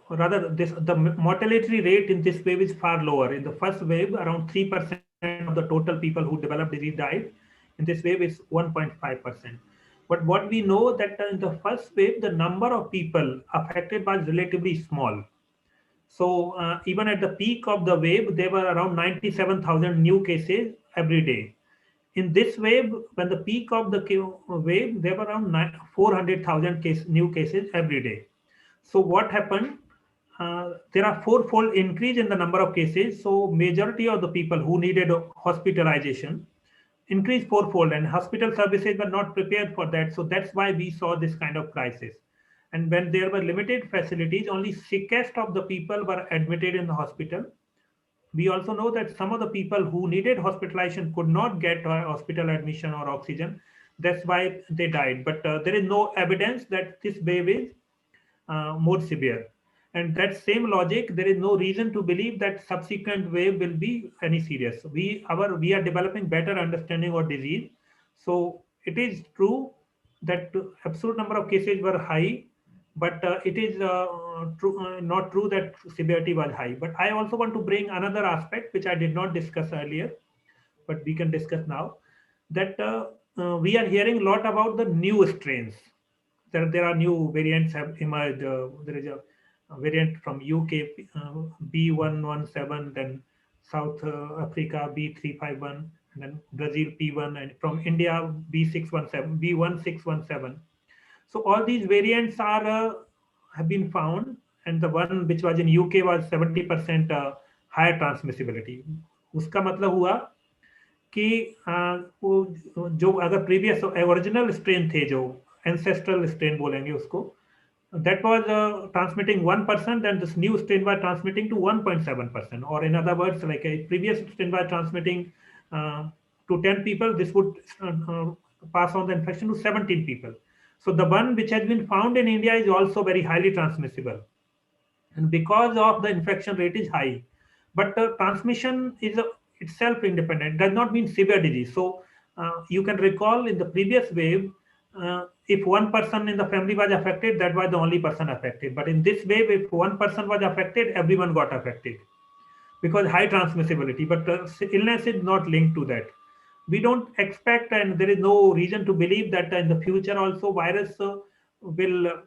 rather the mortality rate in this wave is far lower. In the first wave, around 3% of the total people who developed disease died. In this wave is 1.5%. But what we know that in the first wave, the number of people affected was relatively small. So even at the peak of the wave, there were around 97,000 new cases every day. In this wave, when the peak of the wave, there were around 400,000 new cases every day. So what happened? There are fourfold increase in the number of cases. So majority of the people who needed hospitalization increased fourfold, and hospital services were not prepared for that. So that's why we saw this kind of crisis. And when there were limited facilities, only sickest of the people were admitted in the hospital. We also know that some of the people who needed hospitalization could not get hospital admission or oxygen. That's why they died. But there is no evidence that this wave is more severe. And that same logic, there is no reason to believe that subsequent wave will be any serious. We are developing better understanding of disease. So it is true that absolute number of cases were high, but it is not true that severity was high. But I also want to bring another aspect which I did not discuss earlier, but we can discuss now, that we are hearing a lot about the new strains. There are new variants have emerged. There is a variant from UK, B117, then South Africa B351, and then Brazil P1, and from India B617, B1617. So all these variants are have been found, and the one which was in UK was 70% higher transmissibility. उसका मतलब हुआ कि वो जो अगर previous original strain थे, जो ancestral strain बोलेंगे उसको, that was transmitting 1%, and this new strain was transmitting to 1.7%. Or in other words, like a previous strain was transmitting to 10 people, this would pass on the infection to 17 people. So the one which has been found in India is also very highly transmissible. And because of the infection rate is high, but transmission is itself independent, does not mean severe disease. So you can recall in the previous wave, if one person in the family was affected, that was the only person affected. But in this wave, if one person was affected, everyone got affected because high transmissibility. But illness is not linked to that. We don't expect, and there is no reason to believe that in the future also virus will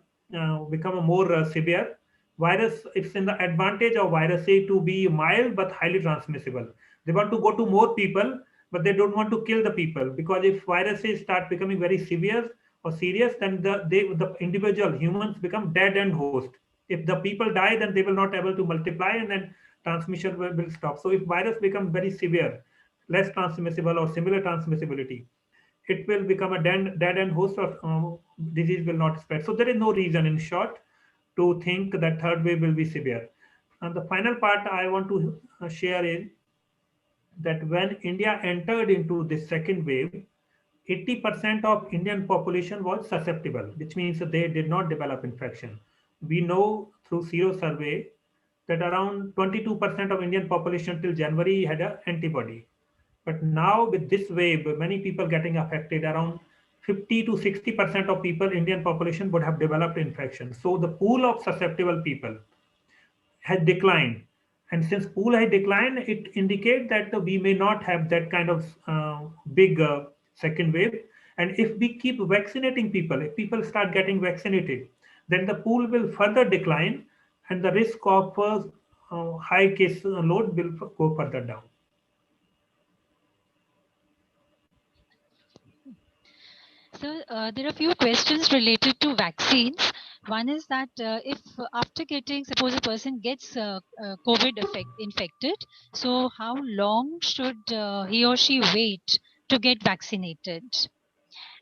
become more severe. Virus, it's in the advantage of virus A to be mild but highly transmissible. They want to go to more people, but they don't want to kill the people, because if viruses start becoming very severe or serious, then the individual humans become dead end host. If the people die, then they will not able to multiply, and then transmission will stop. So if virus becomes very severe, less transmissible or similar transmissibility, it will become a dead end host, or disease will not spread. So there is no reason, in short, to think that third wave will be severe. And the final part I want to share is that when India entered into this second wave, 80% of Indian population was susceptible, which means that they did not develop infection. We know through sero survey that around 22% of Indian population till January had an antibody. But now with this wave, many people getting affected, around 50 to 60% of people, Indian population would have developed infection. So the pool of susceptible people has declined. And since pool has declined, it indicates that we may not have that kind of big second wave. And if we keep vaccinating people, if people start getting vaccinated, then the pool will further decline and the risk of high case load will go further down. So there are a few questions related to vaccines. One is that if after getting, suppose a person gets COVID infected, so how long should he or she wait to get vaccinated?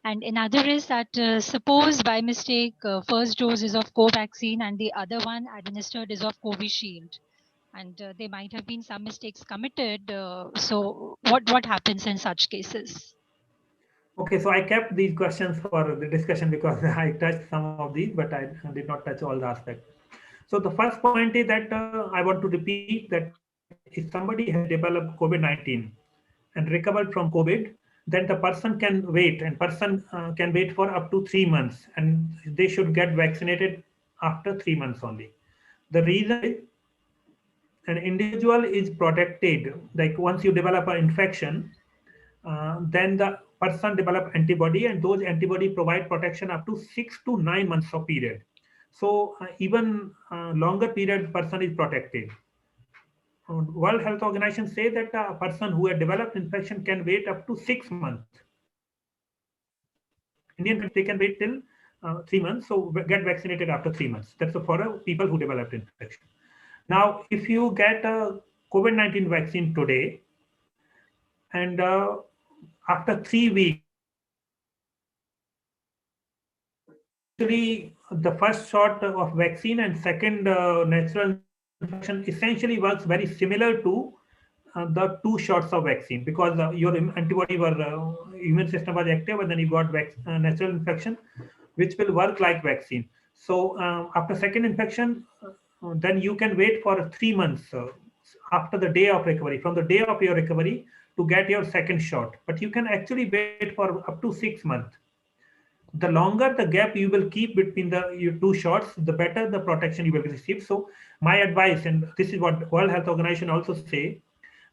And another is that suppose by mistake first dose is of Covaxin and the other one administered is of Covishield, and there might have been some mistakes committed. So what happens in such cases? Okay, so I kept these questions for the discussion because I touched some of these, but I did not touch all the aspects. So the first point is that I want to repeat that if somebody has developed COVID-19 and recovered from COVID, then the person can wait, and person can wait for up to 3 months, and they should get vaccinated after 3 months only. The reason is an individual is protected. Like once you develop an infection, then the person develop antibody, and those antibody provide protection up to 6 to 9 months of period. So even longer period person is protected. World Health Organization say that a person who had developed infection can wait up to 6 months. Indian country, they can wait till 3 months, so get vaccinated after 3 months. That's for people who developed infection. Now, if you get a COVID-19 vaccine today, and after 3 weeks, actually the first shot of vaccine and second natural infection essentially works very similar to the 2 shots of vaccine, because your antibody were immune system was active, and then you got natural infection, which will work like vaccine. So after second infection, then you can wait for 3 months after the day of recovery, from the day of your recovery, to get your second shot. But you can actually wait for up to 6 months. The longer the gap you will keep between your 2 shots, the better the protection you will receive. So my advice, and this is what World Health Organization also say,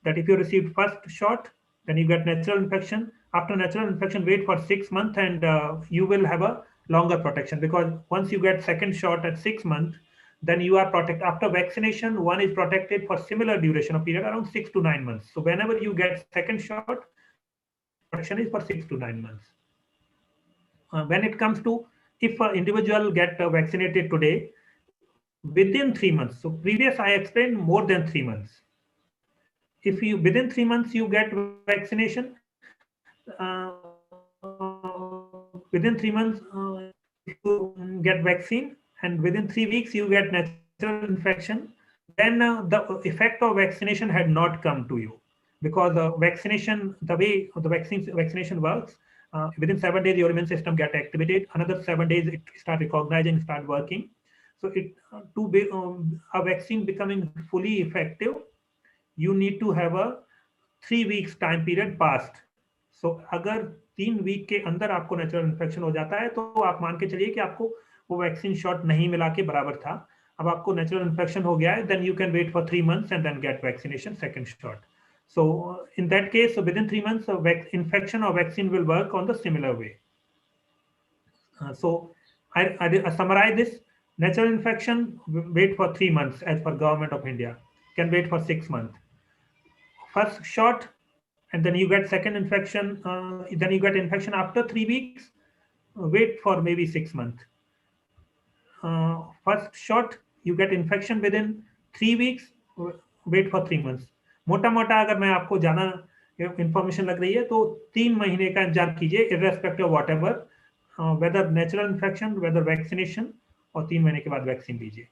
that if you received first shot, then you get natural infection. After natural infection, wait for 6 months, and you will have a longer protection, because once you get second shot at 6 months, then you are protected. After vaccination, one is protected for similar duration of period, around 6 to 9 months. So whenever you get second shot, the protection is for 6 to 9 months. When it comes to if an individual get vaccinated today, within 3 months. So previous I explained more than 3 months. If you within 3 months you get vaccination, within 3 months if you get vaccine and within 3 weeks you get natural infection, then the effect of vaccination had not come to you, because vaccination, the way the vaccination works, within 7 days your immune system get activated. Another 7 days it start recognizing, start working. So it to be a vaccine becoming fully effective, you need to have a 3 weeks time period passed. So अगर 3 week के अंदर आपको natural infection हो जाता है, तो आप मान के चलिए कि आपको वो वैक्सीन शॉट नहीं मिला के बराबर था, अब आपको नेचुरल इन्फेक्शन हो गया है, then you can wait for 3 months and then get vaccination second shot. So in that case, so within 3 months, infection or vaccine will work on the similar way. So I summarize this. Natural infection, wait for 3 months as per Government of India. Can wait for 6 months. First shot, and then you get second infection, then you get infection after 3 weeks, wait for maybe 6 months. First shot, you get infection within 3 weeks, wait for 3 months. मोटा मोटा अगर मैं आपको ज्यादा information लग रही है तो 3 महीने का इंतजार कीजिए, irrespective of whatever, whether natural infection, whether vaccination, और 3 महीने के बाद वैक्सीन लीजिए.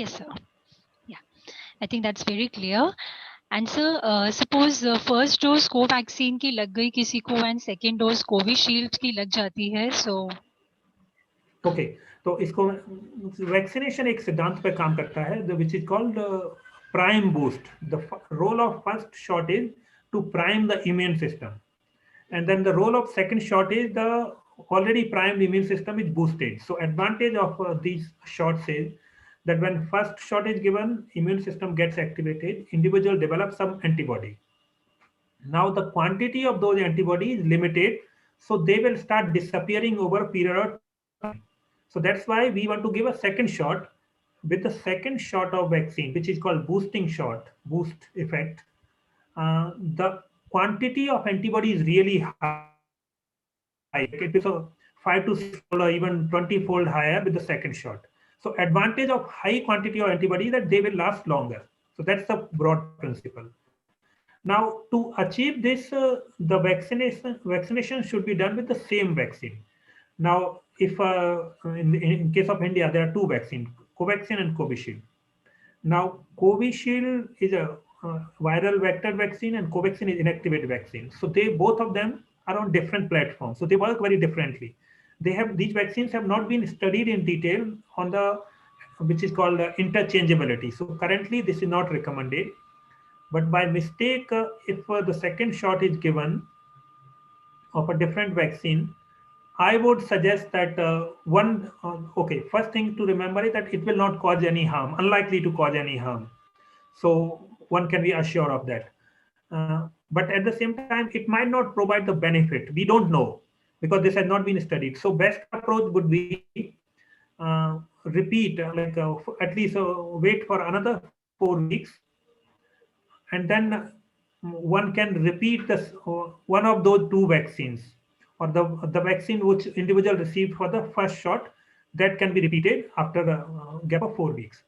Yes, sir. Yeah, I think that's very clear. And sir, suppose first dose Covaxin की लग गई किसी को and second dose Covishield की लग जाती है, so ओके, तो इसको वैक्सीनेशन एक सिद्धांत पे काम करता है, which is called prime boost. The role of first shot is to prime the immune system, and then the role of second shot is the already primed immune system is boosted. So advantage of these shots is that when first shot is given, immune system gets activated, individual develops some antibody. Now the quantity of those antibody is limited, so they will start disappearing over a period of time. So that's why we want to give a second shot. With the second shot of vaccine, which is called boosting shot, boost effect, the quantity of antibody is really high. It is a 5 to 6 fold or even 20-fold higher with the second shot. So advantage of high quantity of antibody is that they will last longer. So that's the broad principle. Now to achieve this, the vaccination should be done with the same vaccine. Now if in case of India, there are two vaccines, Covaxin and Covishield. Now Covishield is a viral vector vaccine and Covaxin is inactivated vaccine. So they both of them are on different platforms. So they work very differently. These vaccines have not been studied in detail on the, which is called interchangeability. So currently this is not recommended. But by mistake, if the second shot is given of a different vaccine, I would suggest that okay, first thing to remember is that it will not cause any harm, unlikely to cause any harm. So one can be assured of that. But at the same time, it might not provide the benefit. We don't know because this has not been studied. So best approach would be repeat, at least wait for another 4 weeks, and then one can repeat this one of those two vaccines, or the vaccine which individual received for the first shot, that can be repeated after a gap of 4 weeks.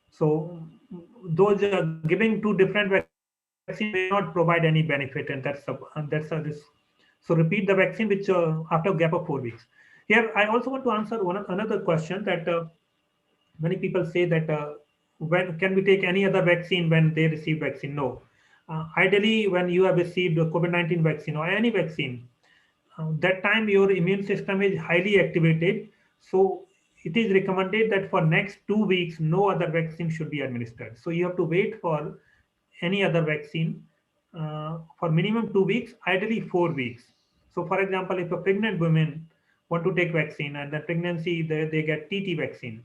So those giving two different vaccines may not provide any benefit, and that's this. So repeat the vaccine which after a gap of 4 weeks. Here I also want to answer another question that many people say that when can we take any other vaccine when they receive vaccine? No. Ideally, when you have received a COVID-19 vaccine or any vaccine, that time your immune system is highly activated. So it is recommended that for next 2 weeks, no other vaccine should be administered. So you have to wait for any other vaccine for minimum 2 weeks, ideally 4 weeks. So for example, if a pregnant woman want to take vaccine and the pregnancy, they get TT vaccine.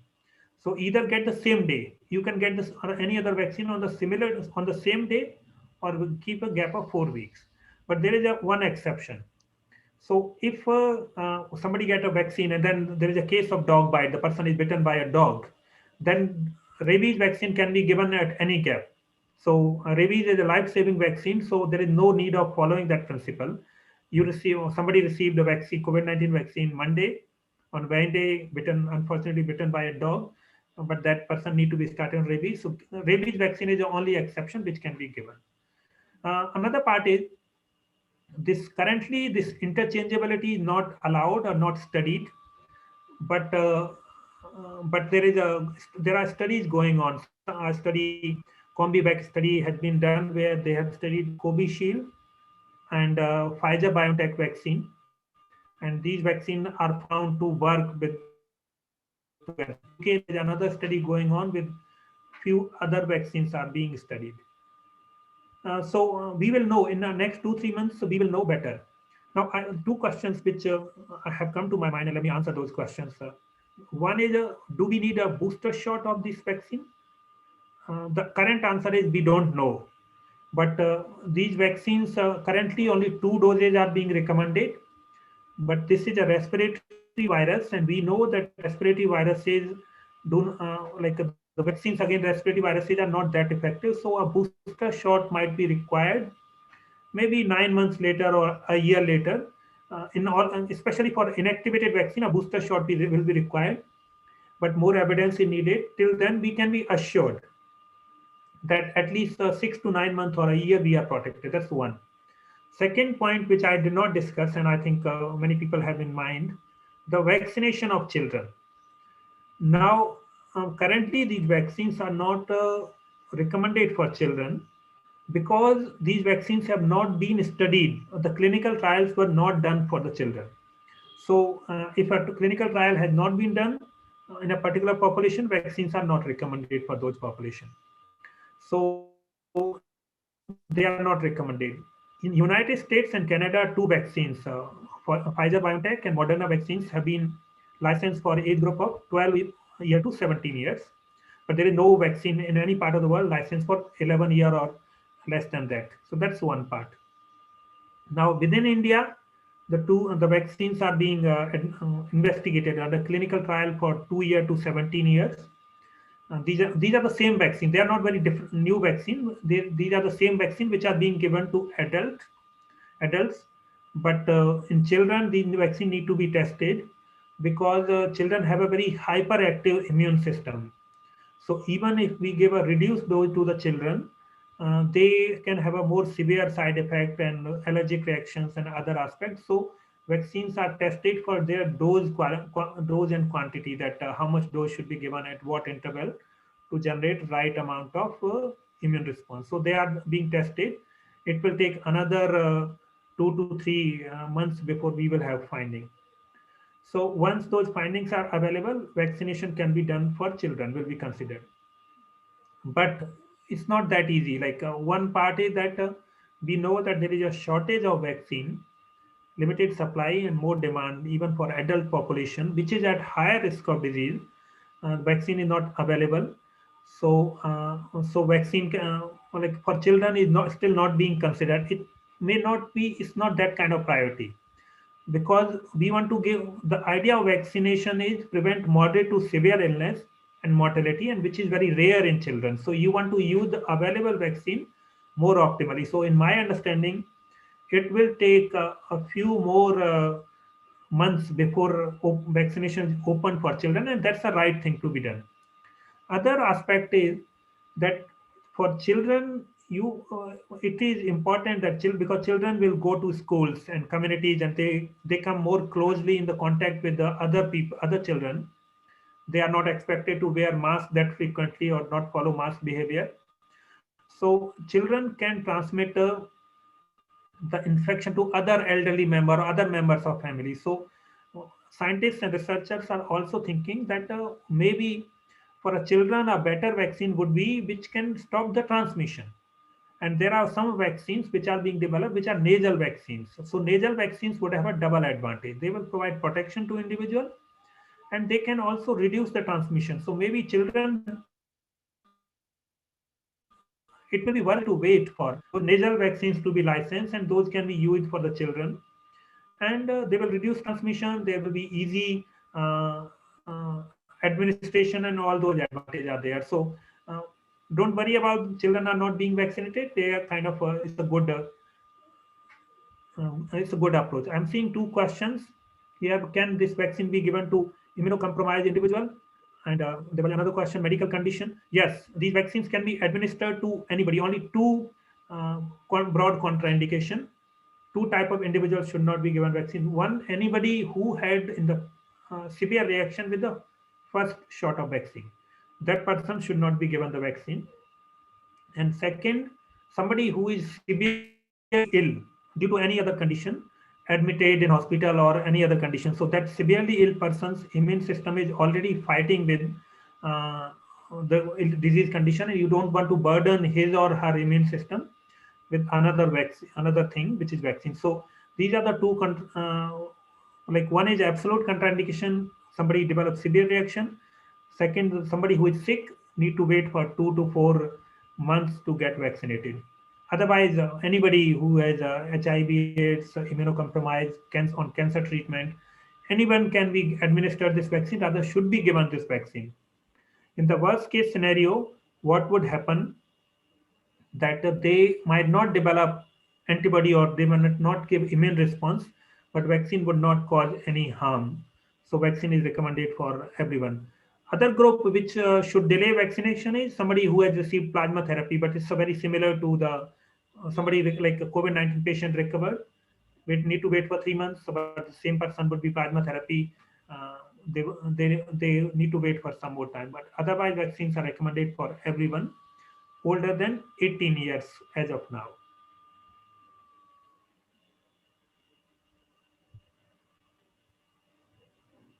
So either get the same day, you can get this or any other vaccine on the same day, or keep a gap of 4 weeks. But there is one exception. So if somebody get a vaccine and then there is a case of dog bite, the person is bitten by a dog, then rabies vaccine can be given at any gap. So rabies is a life-saving vaccine, so there is no need of following that principle. Somebody received a vaccine, COVID-19 vaccine Monday, on Wednesday, unfortunately bitten by a dog, but that person need to be started on rabies. So rabies vaccine is the only exception which can be given. Another part is currently this interchangeability is not allowed or not studied, but there are studies going on. A study, Combivac study, has been done where they have studied Covishield and Pfizer BioNTech vaccine, and these vaccines are found to work with both together. Okay, there's another study going on with few other vaccines are being studied. So we will know in the next 2-3 months. So we will know better. Now, two questions which have come to my mind, and let me answer those questions. One is, do we need a booster shot of this vaccine? The current answer is we don't know. But these vaccines, currently only 2 doses are being recommended. But this is a respiratory virus, and we know that respiratory viruses the vaccines against respiratory viruses are not that effective. So a booster shot might be required, maybe 9 months later or a year later. Especially for inactivated vaccine, a booster shot will be required, but more evidence is needed. Till then, we can be assured that at least 6 to 9 months or a year we are protected. That's one. Second point, which I did not discuss, and I think many people have in mind, the vaccination of children. Now, currently these vaccines are not recommended for children because these vaccines have not been studied. The clinical trials were not done for the children. So if a clinical trial has not been done in a particular population, vaccines are not recommended for those population. So they are not recommended. In United States and Canada, two vaccines for Pfizer BioNTech and Moderna vaccines have been licensed for age group of 12 year to 17 years. But there is no vaccine in any part of the world licensed for 11 year or less than that. So that's one part. Now within India, the vaccines are being investigated under clinical trial for 2 year to 17 years. These are the same vaccine. They are not very different new vaccine. These are the same vaccine which are being given to adults, but in children, the vaccine need to be tested because children have a very hyperactive immune system. So even if we give a reduced dose to the children, they can have a more severe side effect and allergic reactions and other aspects. So vaccines are tested for their dose and quantity, that how much dose should be given at what interval to generate right amount of immune response. So they are being tested. It will take another 2 to 3 months before we will have finding. So once those findings are available, vaccination can be done for children, will be considered. But it's not that easy. Like one part is that we know that there is a shortage of vaccine, limited supply and more demand even for adult population, which is at higher risk of disease. Vaccine is not available. So vaccine like for children is not still not being considered. It may not be. It's not that kind of priority, because we want to give the idea of vaccination is prevent moderate to severe illness and mortality, and which is very rare in children. So you want to use the available vaccine more optimally. So in my understanding, it will take a few more months before vaccination is open for children, and that's the right thing to be done. Other aspect is that for children, it is important that because children will go to schools and communities, and they come more closely in the contact with the other people, other children. They are not expected to wear masks that frequently or not follow mask behavior. So children can transmit the infection to other elderly member or other members of family. So scientists and researchers are also thinking that maybe for a children a better vaccine would be which can stop the transmission. And there are some vaccines which are being developed which are nasal vaccines. So nasal vaccines would have a double advantage. They will provide protection to individual, and they can also reduce the transmission. So maybe children, it will be worth to wait for those nasal vaccines to be licensed, and those can be used for the children, and they will reduce transmission. There will be easy administration, and all those advantages are there. So don't worry about children are not being vaccinated. They are kind of it's a good approach. I'm seeing two questions here. Can this vaccine be given to immunocompromised individual? And there was another question, medical condition. Yes, these vaccines can be administered to anybody. Only two broad contraindication. Two type of individuals should not be given vaccine. One, anybody who had in the severe reaction with the first shot of vaccine. That person should not be given the vaccine. And second, somebody who is severely ill due to any other condition, admitted in hospital or any other condition. So that severely ill person's immune system is already fighting with the disease condition, and you don't want to burden his or her immune system with another vaccine, another thing which is vaccine. So these are the two, like one is absolute contraindication, somebody develops severe reaction. Second, somebody who is sick need to wait for 2 to 4 months to get vaccinated. Otherwise, anybody who has HIV/AIDS, immunocompromised, on cancer treatment, anyone can be administered this vaccine. Rather, should be given this vaccine. In the worst case scenario, what would happen? That they might not develop antibody or they might not give immune response, but vaccine would not cause any harm. So vaccine is recommended for everyone. Other group which should delay vaccination is somebody who has received plasma therapy, but it's very similar to the somebody like a COVID-19 patient recovered. We need to wait for 3 months, but the same person would be plasma therapy. They need to wait for some more time. But otherwise, vaccines are recommended for everyone older than 18 years as of now.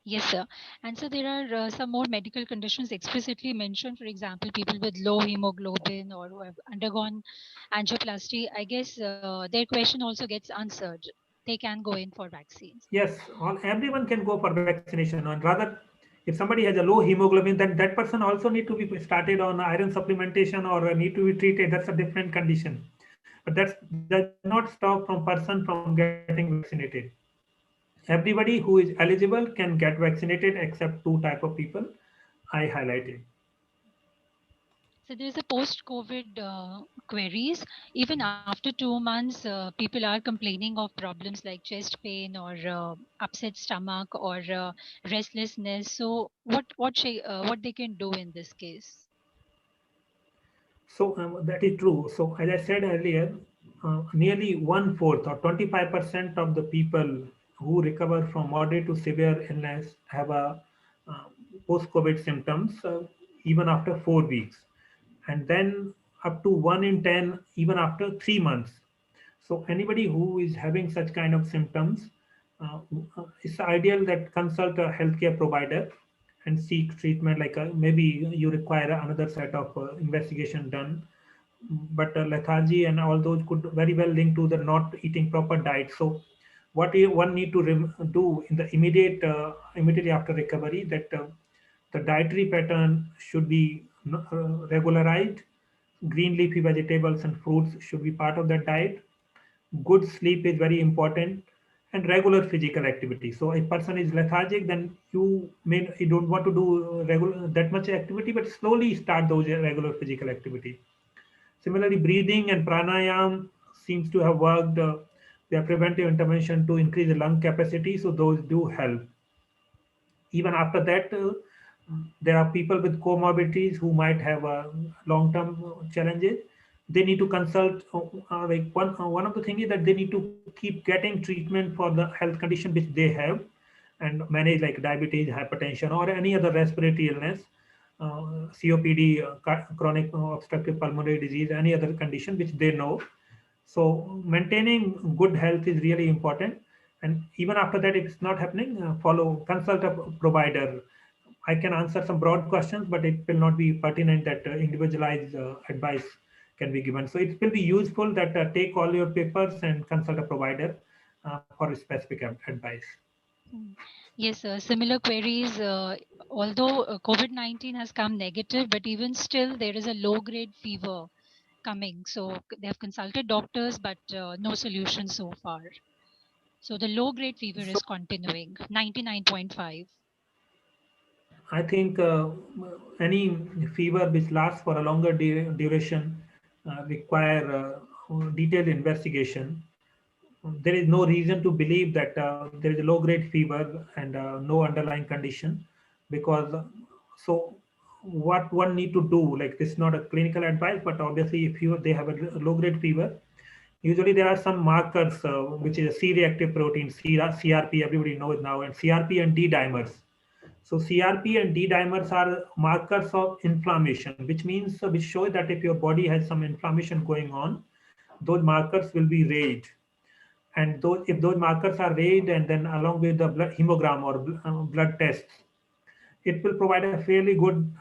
Yes, sir. And so there are some more medical conditions explicitly mentioned. For example, people with low hemoglobin or who have undergone angioplasty. I guess their question also gets answered. They can go in for vaccines. Yes, everyone can go for vaccination. And rather, if somebody has a low hemoglobin, then that person also need to be started on iron supplementation or need to be treated. That's a different condition. But that does not stop from person from getting vaccinated. Everybody who is eligible can get vaccinated except two type of people I highlighted. So there's a post-COVID queries. Even after 2 months, people are complaining of problems like chest pain or upset stomach or restlessness. So what they can do in this case? So that is true. So as I said earlier, nearly one fourth or 25% of the people who recover from moderate to severe illness have a uh, post-COVID symptoms even after 4 weeks, and then up to 1 in 10 even after 3 months. So anybody who is having such kind of symptoms, it's ideal that consult a healthcare provider and seek treatment. Like maybe you require another set of investigation done, but lethargy and all those could very well link to the not eating proper diet. So what one need to do in the immediately after recovery, that the dietary pattern should be regularized. Green leafy vegetables and fruits should be part of that diet. Good sleep is very important, and regular physical activity. So if person is lethargic, then you don't want to do regular that much activity, but slowly start those regular physical activity. Similarly, breathing and pranayam seems to have worked. They are preventive intervention to increase the lung capacity, so those do help. Even after that, there are people with comorbidities who might have long-term challenges. They need to consult. Like one of the things is that they need to keep getting treatment for the health condition which they have, and manage like diabetes, hypertension, or any other respiratory illness, COPD, chronic obstructive pulmonary disease, any other condition which they know. So maintaining good health is really important. And even after that, if it's not happening, consult a provider. I can answer some broad questions, but it will not be pertinent that individualized advice can be given. So it will be useful that take all your papers and consult a provider for specific advice. Mm. Yes, similar queries. Although COVID-19 has come negative, but even still there is a low-grade fever coming. So they have consulted doctors, but no solution so far. So the low-grade fever So is continuing, 99.5. I think any fever which lasts for a longer duration require detailed investigation. There is no reason to believe that there is a low grade fever and no underlying condition, because so what one need to do, like this is not a clinical advice, but obviously if you they have a low grade fever, usually there are some markers which is a C-reactive protein, CRP, everybody knows now, and CRP and D dimers. So CRP and D dimers are markers of inflammation, which means which show that if your body has some inflammation going on, those markers will be raised. And those, if those markers are raised and then along with the blood hemogram or blood tests, it will provide a fairly good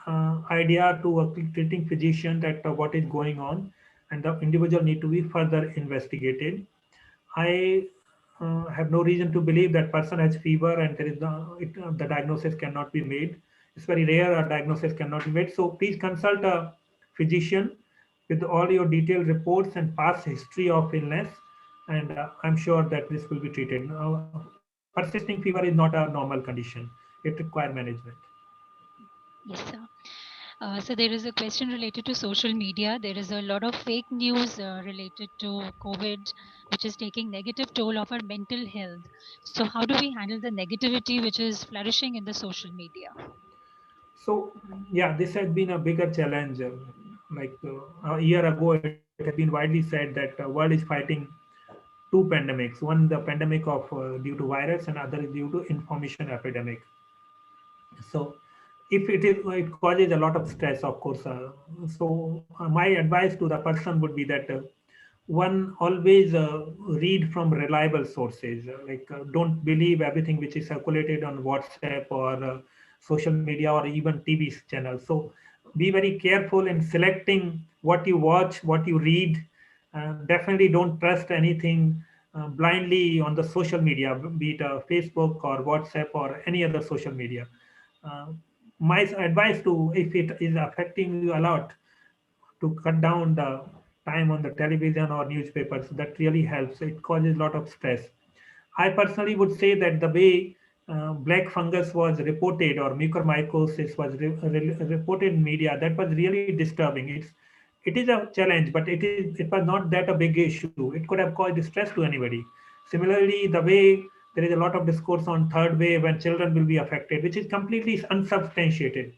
idea to a treating physician that what is going on, and the individual need to be further investigated. I have no reason to believe that person has fever and there is the diagnosis cannot be made. It's very rare a diagnosis cannot be made. So please consult a physician with all your detailed reports and past history of illness, and I'm sure that this will be treated. Persisting fever is not a normal condition. It requires management. Yes, sir. So there is a question related to social media. There is a lot of fake news related to COVID, which is taking negative toll of our mental health. So how do we handle the negativity which is flourishing in the social media? So yeah, this has been a bigger challenge. Like a year ago, it has been widely said that the world is fighting two pandemics. One, the pandemic of due to virus, and other is due to information epidemic. So if it causes a lot of stress, of course. So my advice to the person would be that one always read from reliable sources. Don't believe everything which is circulated on WhatsApp or social media or even TV channels. So be very careful in selecting what you watch, what you read. Definitely don't trust anything blindly on the social media, be it Facebook or WhatsApp or any other social media. Uh, my advice to, if it is affecting you a lot, to cut down the time on the television or newspapers. That really helps. It causes a lot of stress. I personally would say that the way black fungus was reported or mucormycosis was reported in media, that was really disturbing. It is a challenge, but it was not that a big issue. It could have caused distress to anybody. Similarly, the way there is a lot of discourse on third wave when children will be affected, which is completely unsubstantiated.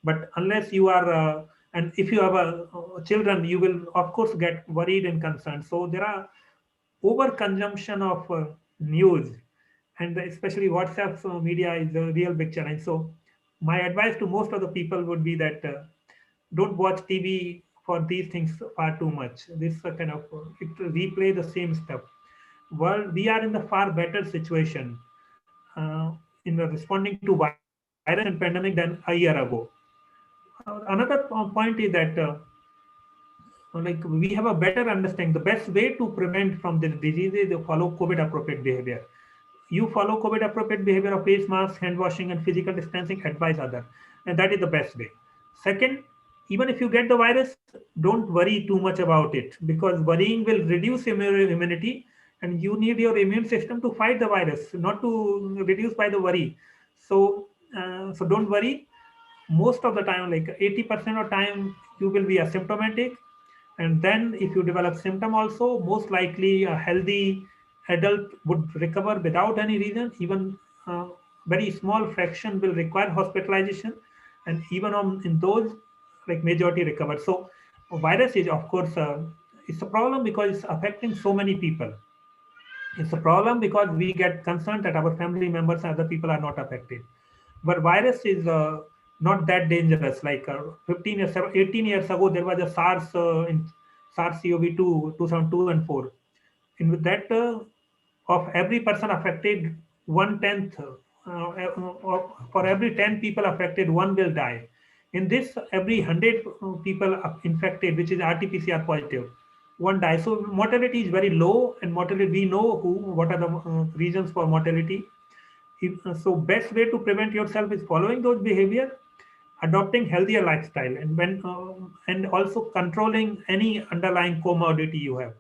But unless you are and if you have a children, you will of course get worried and concerned. So there are over consumption of news, and especially WhatsApp media is a real big challenge. So my advice to most of the people would be that don't watch TV for these things far too much. This kind of it replay the same stuff. Well, we are in the far better situation in responding to virus and pandemic than a year ago. Another point is that we have a better understanding. The best way to prevent from this disease is to follow COVID appropriate behavior. You follow COVID appropriate behavior of face masks, hand washing, and physical distancing. Advise other, and that is the best way. Second, even if you get the virus, don't worry too much about it, because worrying will reduce immunity, and you need your immune system to fight the virus, not to reduce by the worry. So don't worry. Most of the time, like 80% of time, you will be asymptomatic. And then if you develop symptom also, most likely a healthy adult would recover without any reason. Even very small fraction will require hospitalization. And even in those, like majority recover. So virus is of course, it's a problem because it's affecting so many people. It's a problem because we get concerned that our family members and other people are not affected. But virus is not that dangerous. 15 years, 18 years ago, there was a SARS in SARS-CoV-2, 2002 and 4. In that, of every person affected, 1/10, for every 10 people affected, one will die. In this, every 100 people infected, which is RT-PCR positive, one dies. So mortality is very low, and mortality, we know what are the reasons for mortality. So best way to prevent yourself is following those behavior, adopting healthier lifestyle, and also controlling any underlying comorbidity you have.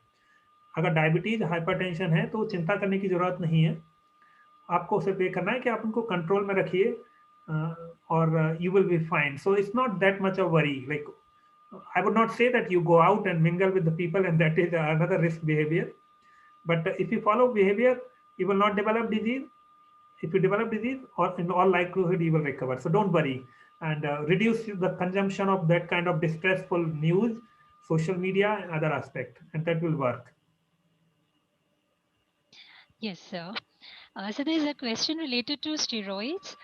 अगर diabetes hypertension है तो चिंता करने की जरूरत नहीं है. आपको सिर्फ ये करना है कि आप उनको कंट्रोल में रखिए, और you will be fine. So it's not that much of worry. Like, I would not say that you go out and mingle with the people, and that is another risk behavior. But if you follow behavior, you will not develop disease. If you develop disease, or in all likelihood, you will recover. So don't worry, and reduce the consumption of that kind of distressful news, social media, and other aspect, and that will work. Yes, sir. So there's a question related to steroids.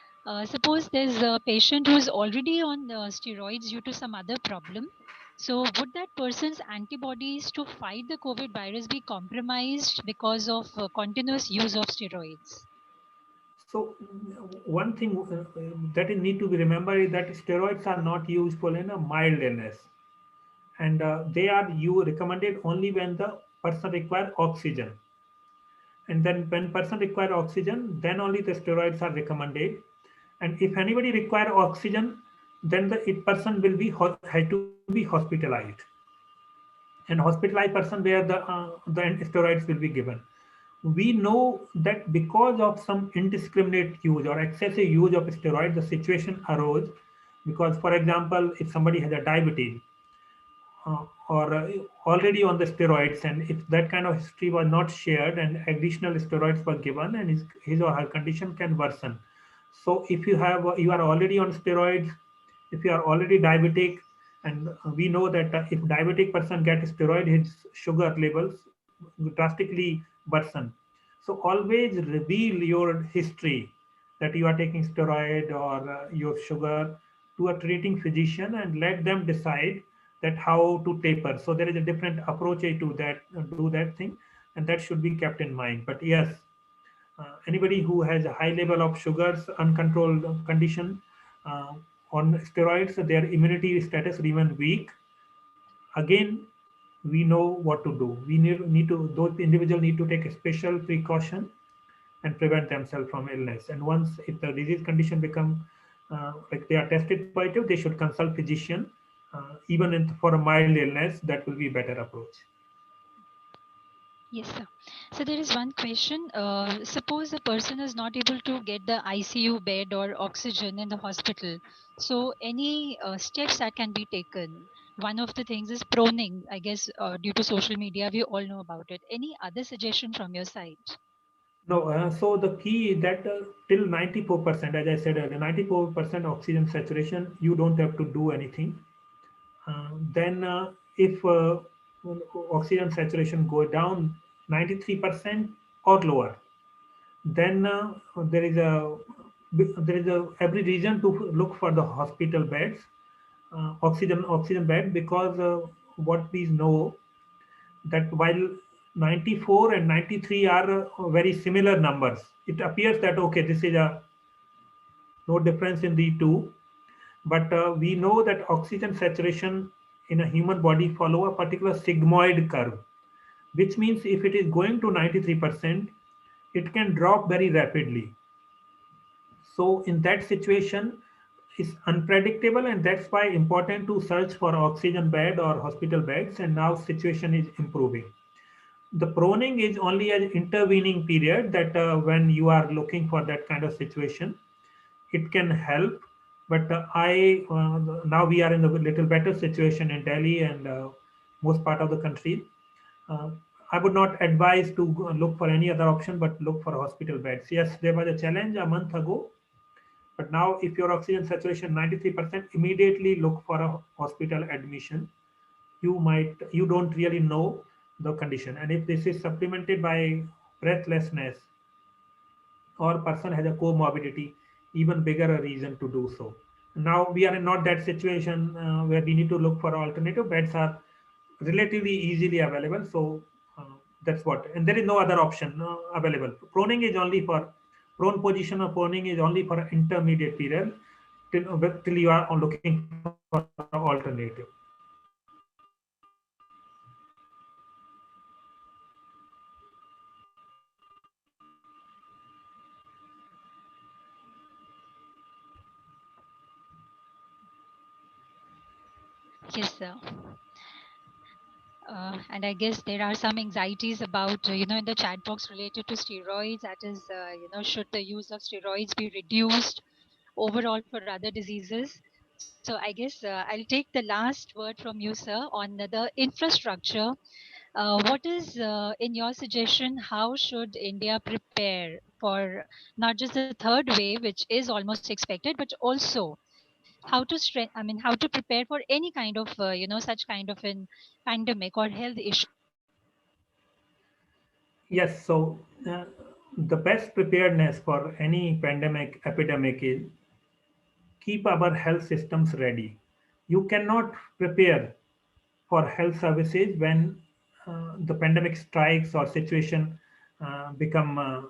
Suppose there's a patient who is already on steroids due to some other problem. So would that person's antibodies to fight the COVID virus be compromised because of continuous use of steroids? So one thing that is need to be remembered is that steroids are not useful in a mild illness, and they are recommended only when the person requires oxygen. And then when person require oxygen, then only the steroids are recommended. And if anybody require oxygen, then the person will be had to be hospitalized. And hospitalized person where the steroids will be given. We know that because of some indiscriminate use or excessive use of steroids, the situation arose. Because, for example, if somebody has a diabetes, or already on the steroids, and if that kind of history was not shared and additional steroids were given, and his or her condition can worsen. So if you are already on steroids, if you are already diabetic, and we know that if diabetic person gets steroid, his sugar levels drastically worsen. So always reveal your history that you are taking steroid or your sugar to a treating physician, and let them decide that how to taper. So there is a different approach to that, do that thing, and that should be kept in mind. But yes, anybody who has a high level of sugars, uncontrolled condition uh, on steroids, their immunity status remain weak. Again, we know what to do. We need to, those individuals need to take a special precaution and prevent themselves from illness. And once if the disease condition become like they are tested positive, they should consult physician. Even for a mild illness, that will be a better approach. Yes, sir. So there is one question. Suppose a person is not able to get the ICU bed or oxygen in the hospital. So any steps that can be taken? One of the things is proning. I guess due to social media, we all know about it. Any other suggestion from your side? No, so the key is that till 94%, as I said earlier, 94% oxygen saturation, you don't have to do anything. Then if oxygen saturation go down 93% or lower, then there is a every reason to look for the hospital beds, oxygen bed, because what we know that while 94 and 93 are very similar numbers, it appears that okay, this is a no difference in the two, but we know that oxygen saturation in a human body follow a particular sigmoid curve, which means if it is going to 93%, it can drop very rapidly. So in that situation, it's unpredictable, and that's why important to search for oxygen bed or hospital beds. And now situation is improving. The proning is only an intervening period that when you are looking for that kind of situation, it can help. But now we are in a little better situation in Delhi and most part of the country. Uh, I would not advise to look for any other option, but look for hospital beds. Yes, there was a challenge a month ago, but now if your oxygen saturation 93%, immediately look for a hospital admission. You don't really know the condition, and if this is supplemented by breathlessness or person has a comorbidity, even bigger a reason to do so. Now we are in not that situation where we need to look for alternative. Beds are relatively easily available, so uh, that's what. And there is no other option available. Proning is only for prone position, or proning is only for intermediate period till you are looking for alternative. Yes, sir. And I guess there are some anxieties about, in the chat box related to steroids. That is, should the use of steroids be reduced overall for other diseases? So I guess I'll take the last word from you, sir, on the infrastructure. What is, in your suggestion, how should India prepare for not just the third wave, which is almost expected, but also how to prepare for any kind of, such kind of an pandemic or health issue? Yes, so the best preparedness for any pandemic epidemic is keep our health systems ready. You cannot prepare for health services when the pandemic strikes or situation become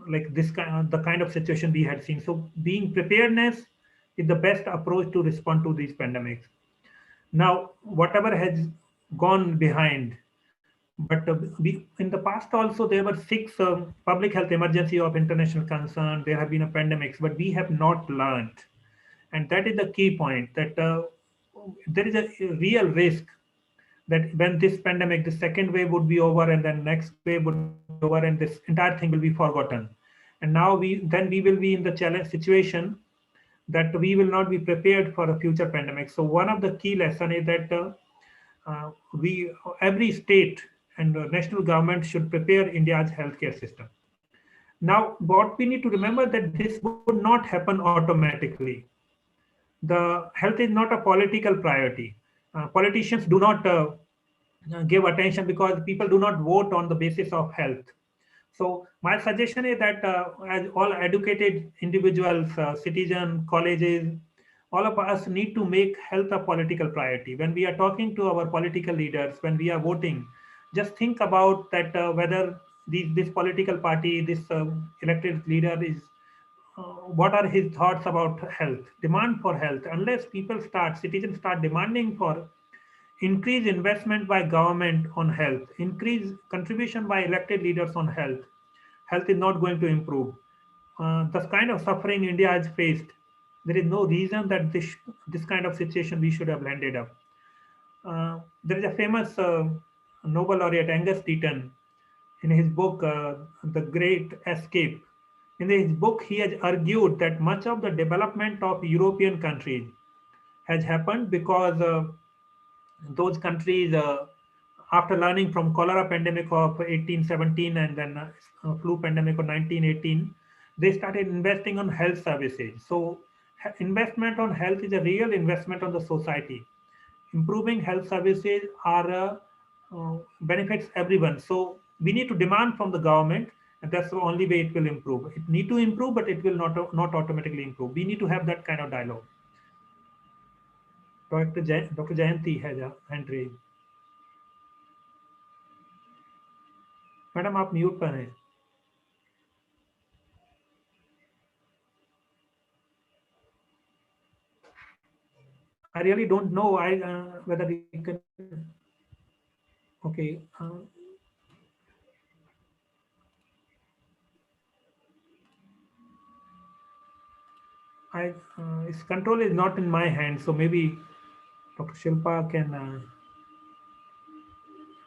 like this kind, the kind of situation we had seen. So being preparedness is the best approach to respond to these pandemics. Now, whatever has gone behind, but in the past also there were six public health emergency of international concern. There have been a pandemics, but we have not learned, and that is the key point. That there is a real risk that when this pandemic, the second wave would be over, and then next wave would be over, and this entire thing will be forgotten. And now we will be in the challenge situation that we will not be prepared for a future pandemic. So one of the key lesson is that we every state and national government should prepare India's healthcare system. Now, what we need to remember that this would not happen automatically. The health is not a political priority. Politicians do not give attention because people do not vote on the basis of health. So my suggestion is that as all educated individuals, citizens, colleges, all of us need to make health a political priority. When we are talking to our political leaders, when we are voting, just think about that whether this political party, this elected leader is, what are his thoughts about health, demand for health. Unless citizens start demanding for increase investment by government on health, increase contribution by elected leaders on health, health is not going to improve. The kind of suffering India has faced, there is no reason that this kind of situation we should have landed up. There is a famous Nobel laureate Angus Deaton in his book The Great Escape. In his book, he has argued that much of the development of European countries has happened because those countries, after learning from cholera pandemic of 1817 and then flu pandemic of 1918, they started investing on health services. So investment on health is a real investment on the society. Improving health services are benefits everyone. So we need to demand from the government, and that's the only way it will improve. It need to improve, but it will not automatically improve. We need to have that kind of dialogue. Dr. Jayanti has a hand raised. Madam आप mute पर हैं. I really don't know whether you can. Okay. Its control is not in my hand, so maybe Dr. Shilpa can.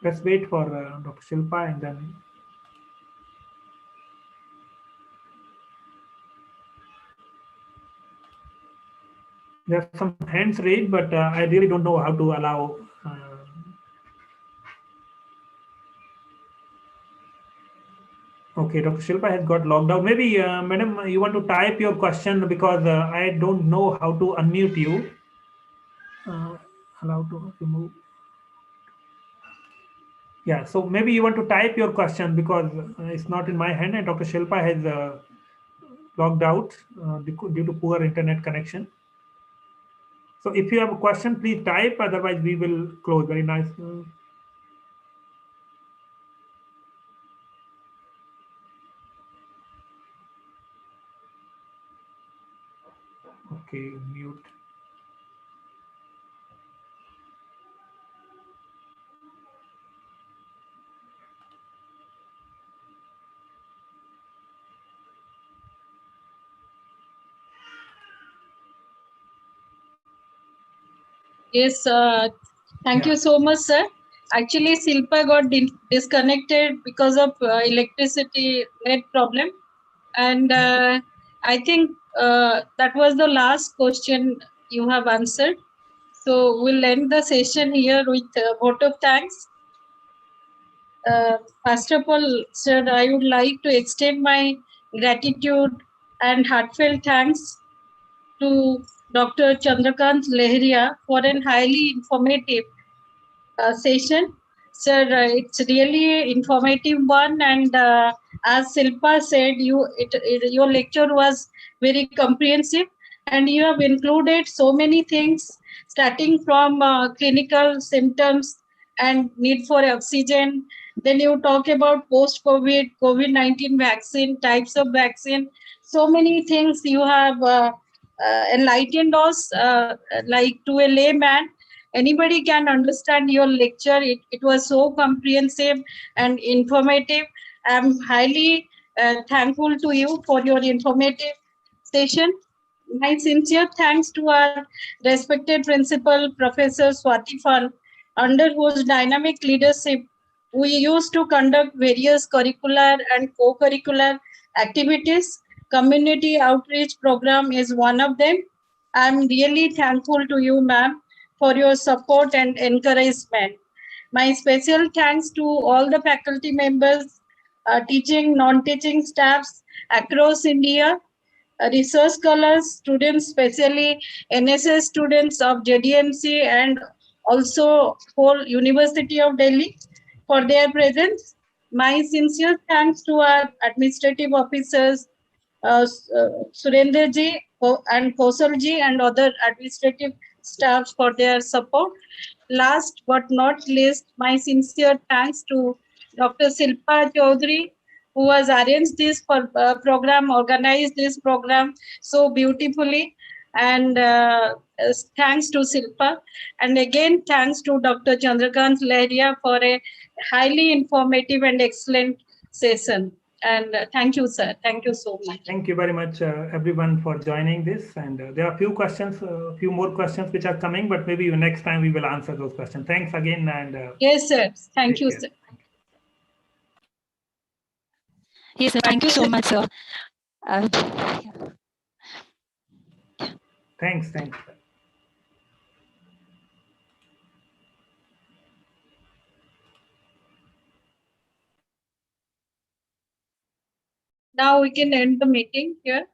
Let's wait for Dr. Shilpa and then. There are some hands raised, but I really don't know how to allow. Okay, Dr. Shilpa has got logged out. Maybe, madam, you want to type your question because I don't know how to unmute you. Allow to remove. Yeah, so maybe you want to type your question because it's not in my hand, and Dr. Shilpa has logged out due to poor internet connection. So if you have a question, please type, otherwise we will close. Very nice. Okay, mute. Yes, thank you so much, sir. Actually, Silpa got disconnected because of electricity net problem. And I think that was the last question you have answered. So we'll end the session here with a vote of thanks. First of all, sir, I would like to extend my gratitude and heartfelt thanks to Dr. Chandrakant Leheria for an highly informative session. Sir, it's really informative one, and as Silpa said, your lecture was very comprehensive, and you have included so many things, starting from clinical symptoms and need for oxygen. Then you talk about post-COVID, COVID-19 vaccine, types of vaccine, so many things you have enlightened us, like to a layman. Anybody can understand your lecture. It was so comprehensive and informative. I'm highly thankful to you for your informative session. My sincere thanks to our respected principal, Professor Swati Pal, under whose dynamic leadership we used to conduct various curricular and co-curricular activities. Community outreach program is one of them. I'm really thankful to you, ma'am, for your support and encouragement. My special thanks to all the faculty members, teaching, non-teaching staffs across India, research scholars, students, especially NSS students of JDMC and also whole University of Delhi for their presence. My sincere thanks to our administrative officers, Surendra ji and Kosalji and other administrative staffs for their support. Last but not least, my sincere thanks to Dr. Silpa Chaudhary, who has arranged this program, organized this program so beautifully. And thanks to Silpa. And again, thanks to Dr. Chandrakant Leharia for a highly informative and excellent session. And thank you, sir. Thank you so much. Thank you very much, everyone, for joining this. And there are a few questions, a few more questions which are coming, but maybe next time we will answer those questions. Thanks again. And yes, sir. Thank you, sir. Yes, sir. Thank you so much, sir. Thanks. Now we can end the meeting here.